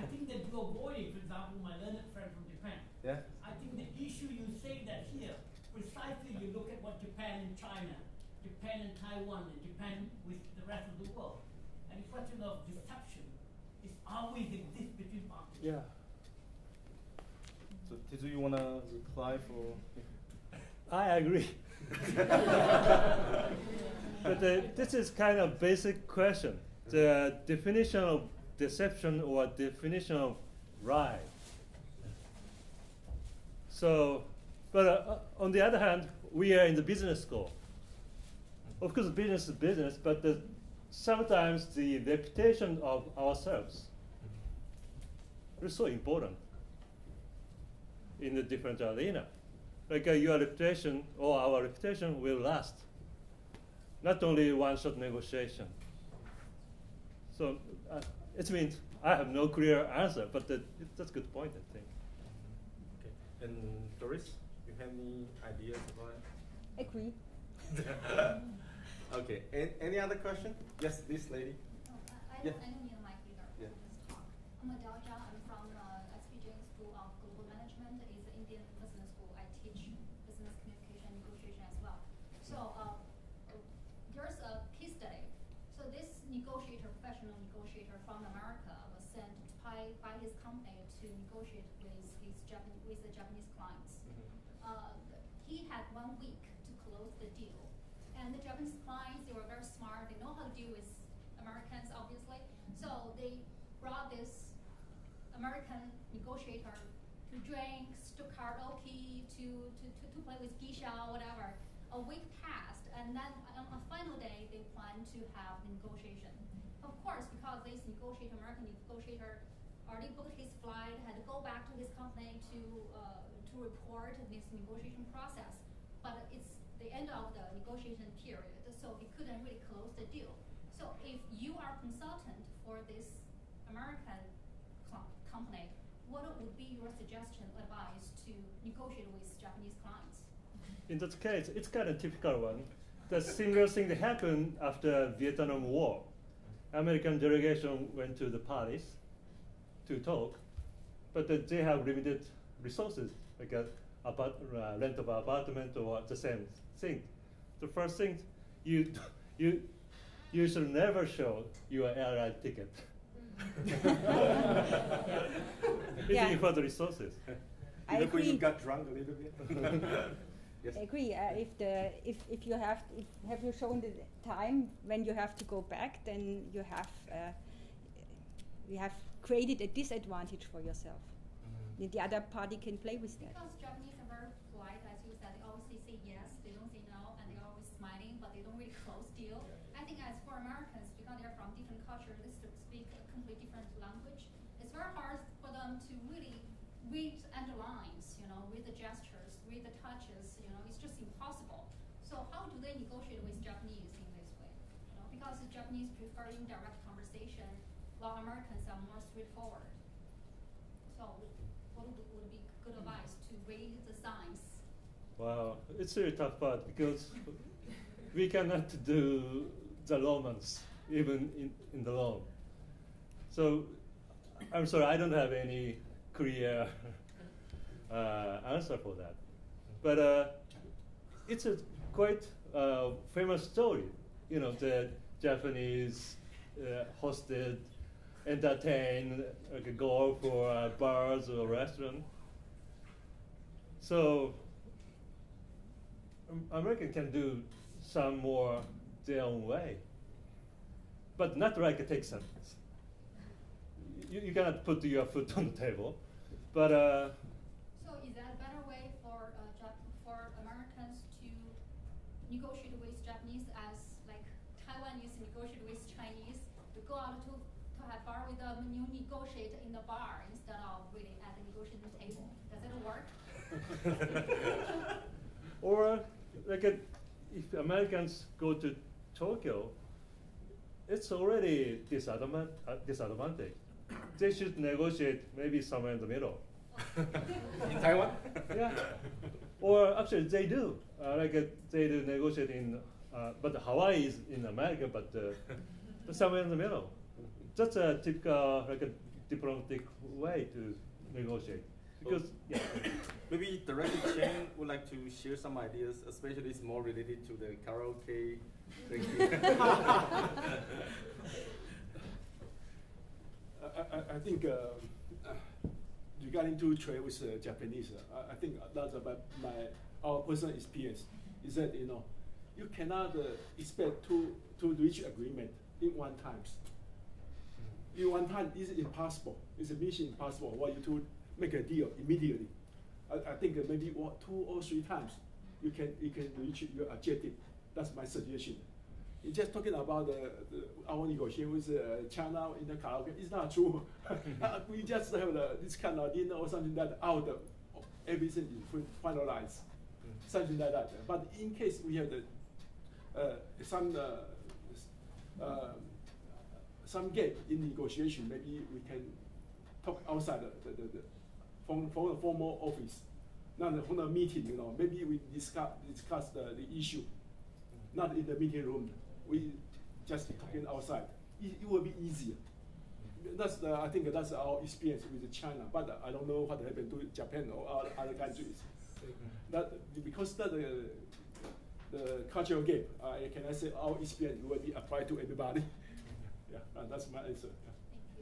think that you're avoiding, for example, my learned friend from Japan. Yeah. I think the issue you say that here, precisely you look at what Japan and China, Japan and Taiwan, and Japan with the rest of the world. And the question of deception is always exists between parties. Yeah. So Tetsushi, you want to reply for? I agree. But this is kind of basic question. The definition of deception or definition of lie. So, but on the other hand, we are in the business school. Of course, business is business, but sometimes the reputation of ourselves is so important in the different arena. Like your reputation or our reputation will last. Not only one shot negotiation. So it means I have no clear answer, but that's a good point, I think. Okay. And Doris, you have any ideas about it? Agree. Okay. Any other question? Yes, this lady. I don't need a mic either. Yeah. Just talk. I'm Adele Zhao. I'm from from America was sent by his company to negotiate with the Japanese clients. He had 1 week to close the deal. And the Japanese clients, they were very smart. They know how to deal with Americans, obviously. So they brought this American negotiator to drinks, to karaoke, to play with geisha, whatever. A week passed, and then on the final day, they planned to have negotiation. Of course, because this American negotiator, already booked his flight, had to go back to his company to report this negotiation process. But it's the end of the negotiation period, so he couldn't really close the deal. So if you are a consultant for this American company, what would be your suggestion, advice to negotiate with Japanese clients? In that case, it's kind of typical one. The similar thing that happened after Vietnam War. American delegation went to the Partice to talk, but they have limited resources, like rent of apartment or the same thing. The first thing, you should never show your airline ticket. It's for the resources. I agree. You got drunk a little bit. Yes. I agree. If you have you shown the time when you have to go back, then you have created a disadvantage for yourself. The other party can play with that. Because Japanese are very polite, as you said, they always say yes, they don't say no, and they're always smiling, but they don't really close deal. I think as for Americans, because they're from different cultures, they speak a completely different language. It's very hard for them to really read underlines, read the gestures, read the touches, it's just impossible. So how do they negotiate with Japanese in this way? Because the Japanese prefer indirect conversation, while Americans are more straightforward. So what would be good advice to read the signs? Wow, it's a really tough part because we cannot do the romance even in the loan. So I'm sorry, I don't have any clear answer for that. But it's a quite famous story. The Japanese hosted, entertain, go for bars or restaurant. So American can do some more their own way, but not like a Texan. You cannot put your foot on the table, but. So is that a better way for Americans to negotiate with Japanese as like Taiwanese negotiate with Chinese? To go out to have bar with them, you negotiate in the bar instead of really at the negotiating table. Does it work? Or like if Americans go to Tokyo, it's already disadvantage. They should negotiate maybe somewhere in the middle. In Taiwan? Yeah. Or actually they do. They do negotiate in, but Hawaii is in America, but somewhere in the middle. That's a typical diplomatic way to negotiate. Because maybe Director Chen would like to share some ideas, especially it's more related to the karaoke. I think regarding to trade with Japanese, I think that's about our personal experience. Is that you cannot expect to reach agreement in one time. In one time, it's impossible. It's a mission impossible for you to make a deal immediately. I think maybe 2 or 3 times you can reach your objective. That's my suggestion. You're just talking about our negotiation with China in the karaoke. It's not true. We just have this kind of dinner or something that everything is finalized, something like that. But in case we have some gap in negotiation, maybe we can talk outside from the formal office, not from the meeting. Maybe we discuss the issue, not in the meeting room. We just talking outside. It will be easier. I think that's our experience with China. But I don't know what happened to Japan or other countries. Because the cultural gap, can I say our experience will be applied to everybody? Yeah, that's my answer.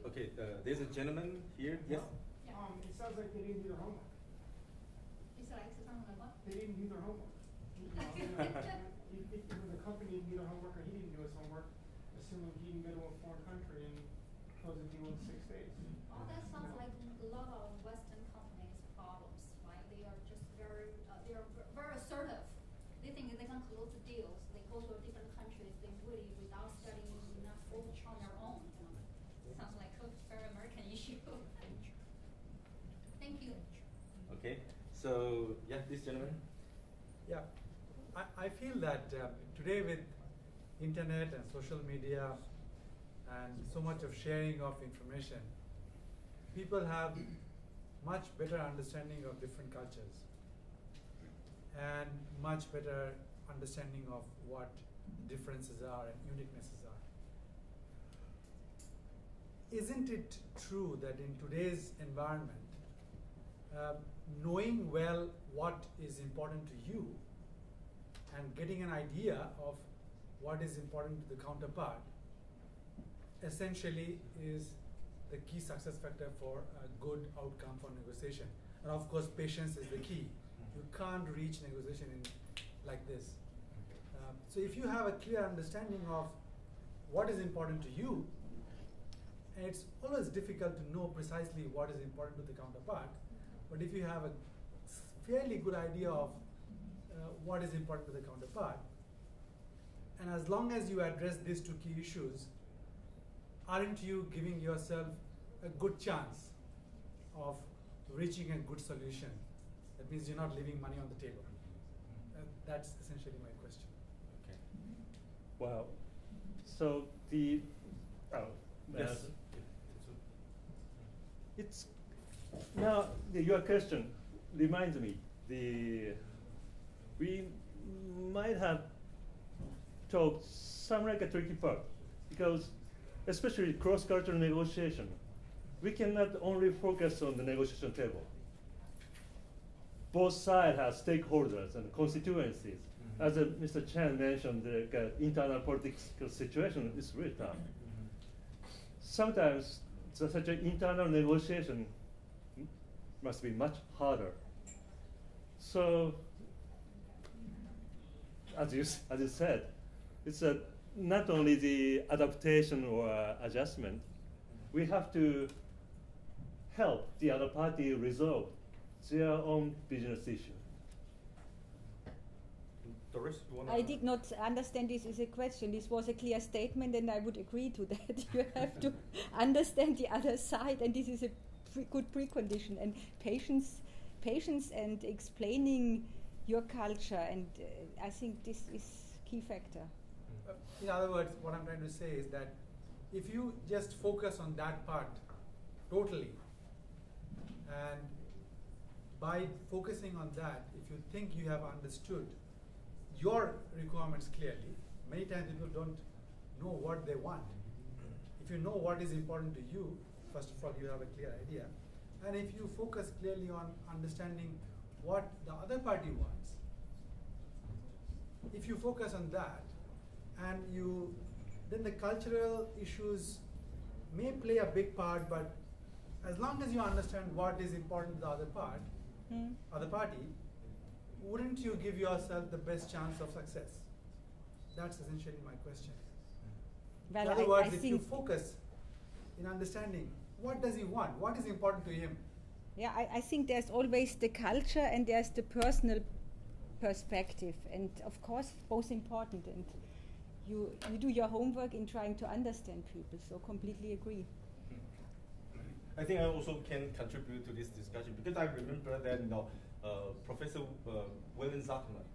Thank you. Okay, there's a gentleman here. Yes. It sounds like they didn't do their homework. It's like something like what? They didn't do their homework. If the company didn't do their homework or he didn't do his homework, assuming he didn't go to a foreign country and close a deal in 6 days. Oh, that sounds like a lot of Western companies' problems, right? They are just very assertive. They think they can close the deals. They go to different countries. They really, without studying enough English on their own. Sounds like a very American issue. Thank you. Okay. So yeah, this gentleman. Yeah, I feel that today with internet and social media and so much of sharing of information, people have much better understanding of different cultures and much better understanding of what differences are and uniquenesses are. Isn't it true that in today's environment, knowing well what is important to you and getting an idea of what is important to the counterpart essentially is the key success factor for a good outcome for negotiation. And of course, patience is the key. You can't reach negotiation like this. So if you have a clear understanding of what is important to you, and it's always difficult to know precisely what is important to the counterpart, but if you have a fairly good idea of what is important to the counterpart, and as long as you address these two key issues, aren't you giving yourself a good chance of reaching a good solution? That means you're not leaving money on the table. That's essentially my question. Okay. Well, so the Yes. It's now your question reminds me we might have talked some like a tricky part, because especially cross-cultural negotiation, we cannot only focus on the negotiation table. Both sides have stakeholders and constituencies. As Mr. Chen mentioned, the internal political situation is really tough. Sometimes such an internal negotiation must be much harder. So, as you said, it's not only the adaptation or adjustment. We have to help the other party resolve their own business issue. Doris, you want to? I did not understand this as a question. This was a clear statement, and I would agree to that. You have to understand the other side, and this is a good precondition. And patience, and explaining your culture, and I think this is key factor. In other words, what I'm trying to say is that if you just focus on that part totally, and by focusing on that, if you think you have understood your requirements clearly, many times people don't know what they want. If you know what is important to you, first of all, you have a clear idea. And if you focus clearly on understanding what the other party wants, if you focus on that, and then the cultural issues may play a big part, but as long as you understand what is important to the other party, wouldn't you give yourself the best chance of success? That's essentially my question. Well, in other words, if you focus in understanding what does he want, what is important to him. Yeah, I think there's always the culture and there's the personal perspective, and of course both important, and you do your homework in trying to understand people, so completely agree. I think I also can contribute to this discussion, because I remember that Professor William Zuckman,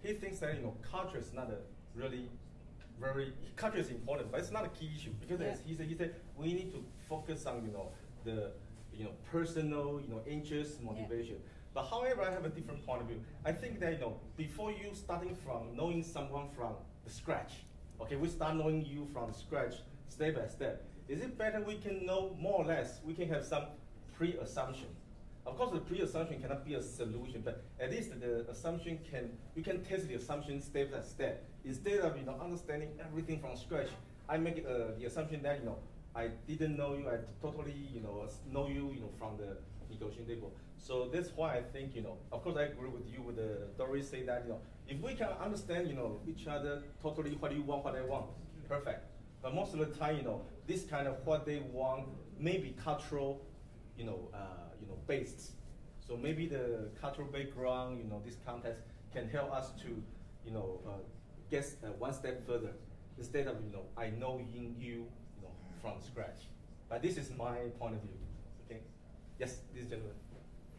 he thinks that culture is not a really culture is important, but it's not a key issue, because he said we need to focus on the personal interest, motivation. Yeah. But however, I have a different point of view. I think that before you starting from knowing someone from the scratch, okay, we start knowing you from the scratch step by step. Is it better we can know more or less? We can have some pre-assumption. Of course, the pre-assumption cannot be a solution, but at least the assumption you can test the assumption step by step. Instead of understanding everything from scratch, I make the assumption that I didn't know you. I totally, know you, from the negotiation table. So that's why I think, of course I agree with you with Doris say that, if we can understand, each other totally what you want, what I want, perfect. But most of the time, this kind of what they want may be cultural, based. So maybe the cultural background, this context can help us to, get one step further instead of, I know you, from scratch. But this is my point of view. Okay. Yes, this gentleman.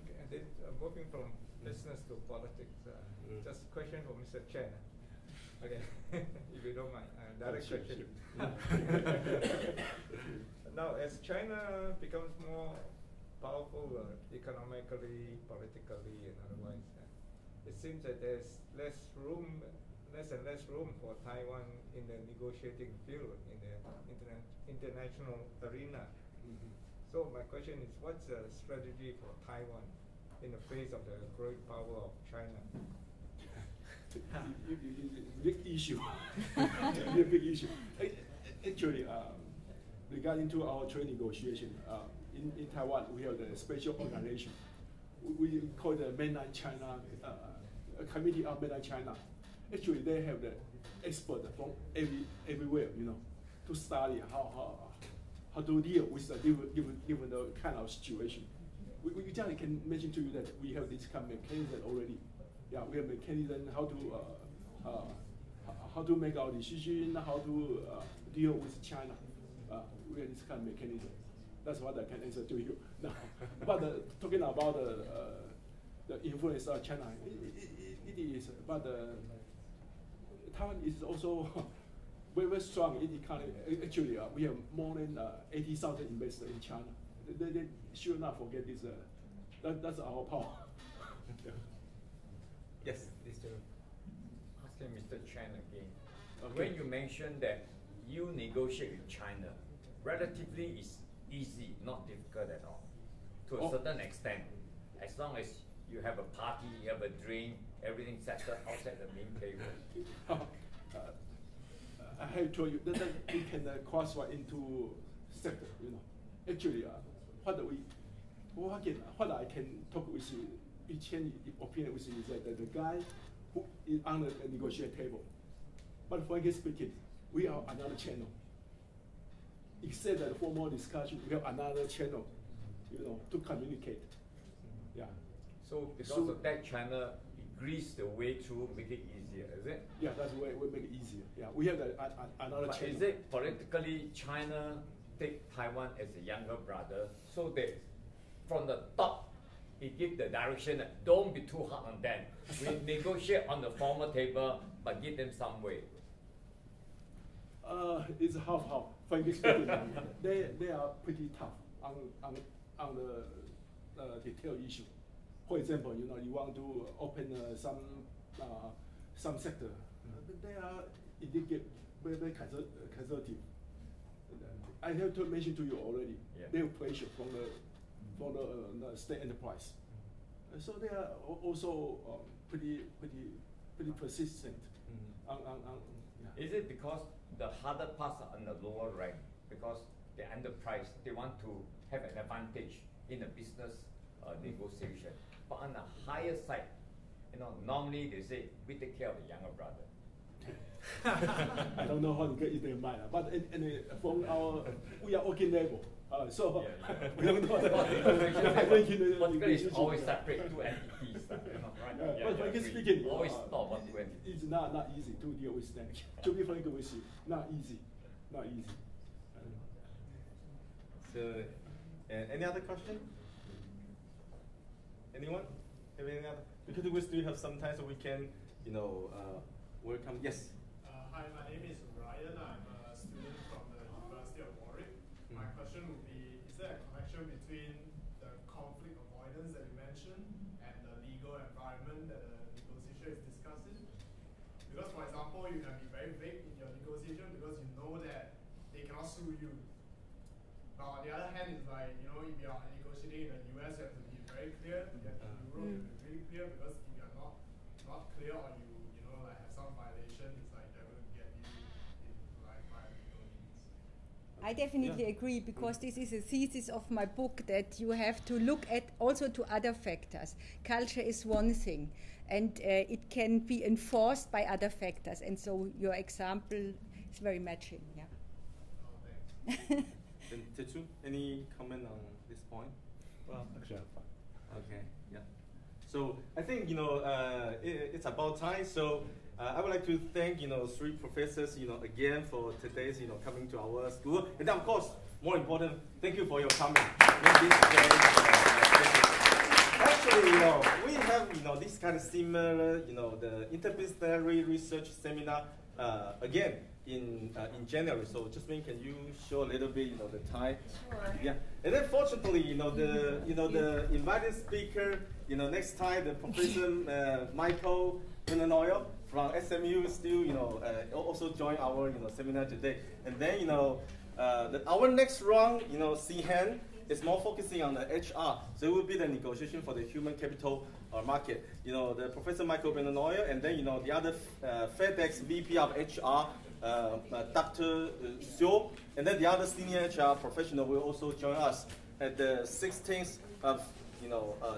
Okay, and then moving from business to politics, just a question for Mr. Chen. Okay, if you don't mind, direct question. Now, as China becomes more powerful economically, politically, and otherwise, it seems that there's less and less room for Taiwan in the negotiating field, in the international arena. So my question is, what's the strategy for Taiwan in the face of the growing power of China? Big issue. Big issue. Actually, regarding to our trade negotiation, in Taiwan, we have the special organization. We call the Mainland China Committee of Mainland China. Actually, they have the expert from everywhere, to study how to deal with the given the kind of situation. We just can mention to you that we have this kind of mechanism already. Yeah, we have mechanism how to make our decision, how to deal with China. We have this kind of mechanism. That's what I can answer to you now. But talking about the influence of China, it is. But Taiwan is also very strong in economy. Actually, we have more than 80,000 investors in China. They should not forget this. That's our power. Yes, Mr. Asking Mr. Chen again. Okay. When you mentioned that you negotiate with China, relatively is easy, not difficult at all, to a certain extent, as long as you have a party, you have a drink, everything settled outside the main table. I have told you that we can cross-write into sector. Actually, what I can talk with you, exchange opinion with you is that the guy who is on the negotiation table. But frankly speaking, we are another channel. Except that for more discussion, we have another channel, to communicate. Yeah. So because of that channel, it greases the way through, make it easier, is it? Yeah, that's the way we make it easier. Yeah, we have another but channel. Is it politically China take Taiwan as a younger brother, so that from the top, it gives the direction that don't be too hard on them. We negotiate on the formal table, but give them some way. It's half-half. Frankly speaking, they are pretty tough on the detail issue. For example, you want to open some sector, they are indeed very conservative. I have to mention to you already. Yeah. They have pressure from the state enterprise, so they are also pretty persistent. Yeah. Is it because the harder parts are on the lower rank, because the enterprise, they want to have an advantage in the business negotiation, but on the higher side, normally they say we take care of the younger brother. I don't know how to get in their mind, but from we are working level, so we don't know. Political is always separate two entities, right? But frankly speaking, always talk about two entities. It's not easy to deal with them. To be frank with you, not easy. So, any other question? Anyone? Have any other? Because we still have some time, so we can, welcome. Yes. Hi, my name is Ryan. I'm a student from the University of Warwick. My question would be, is there a connection between the conflict avoidance that you mentioned and the legal environment that the negotiation is discussing? Because, for example, you can be very vague in your negotiation because you know that they cannot sue you. But on the other hand, it's like, if you are negotiating in the US, you have to be very clear. You have to be Europe, you have to be really clear, because if you are not clear, or you have some violation, it's like they're going to get you in by legal means. I I definitely agree, because this is a thesis of my book, that you have to look at also to other factors. Culture is one thing, and it can be enforced by other factors. And so your example is very matching. Yeah. Oh, thanks. And Tetsu, any comment on this point? Well, actually, I'm fine. Okay, yeah. So I think it's about time. So I would like to thank three professors again for today's coming to our school, and then, of course, more important, thank you for your coming. Actually, we have this kind of similar the interdisciplinary research seminar again in January. So Jasmine, can you show a little bit the time? Sure. Yeah, and then fortunately the invited speaker next time, the Professor Michael Nagoya from SMU still also join our seminar today. And then our next round CHEN is more focusing on the HR, so it will be the negotiation for the human capital market. The Professor Michael Nagoya, and then the other FedEx VP of HR, Dr. Xiu, and then the other senior HR professional will also join us at the 16th of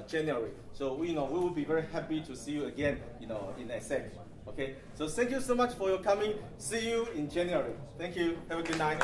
January. So we will be very happy to see you again in ESSEC. Okay, so thank you so much for your coming. See you in January. Thank you. Have a good night.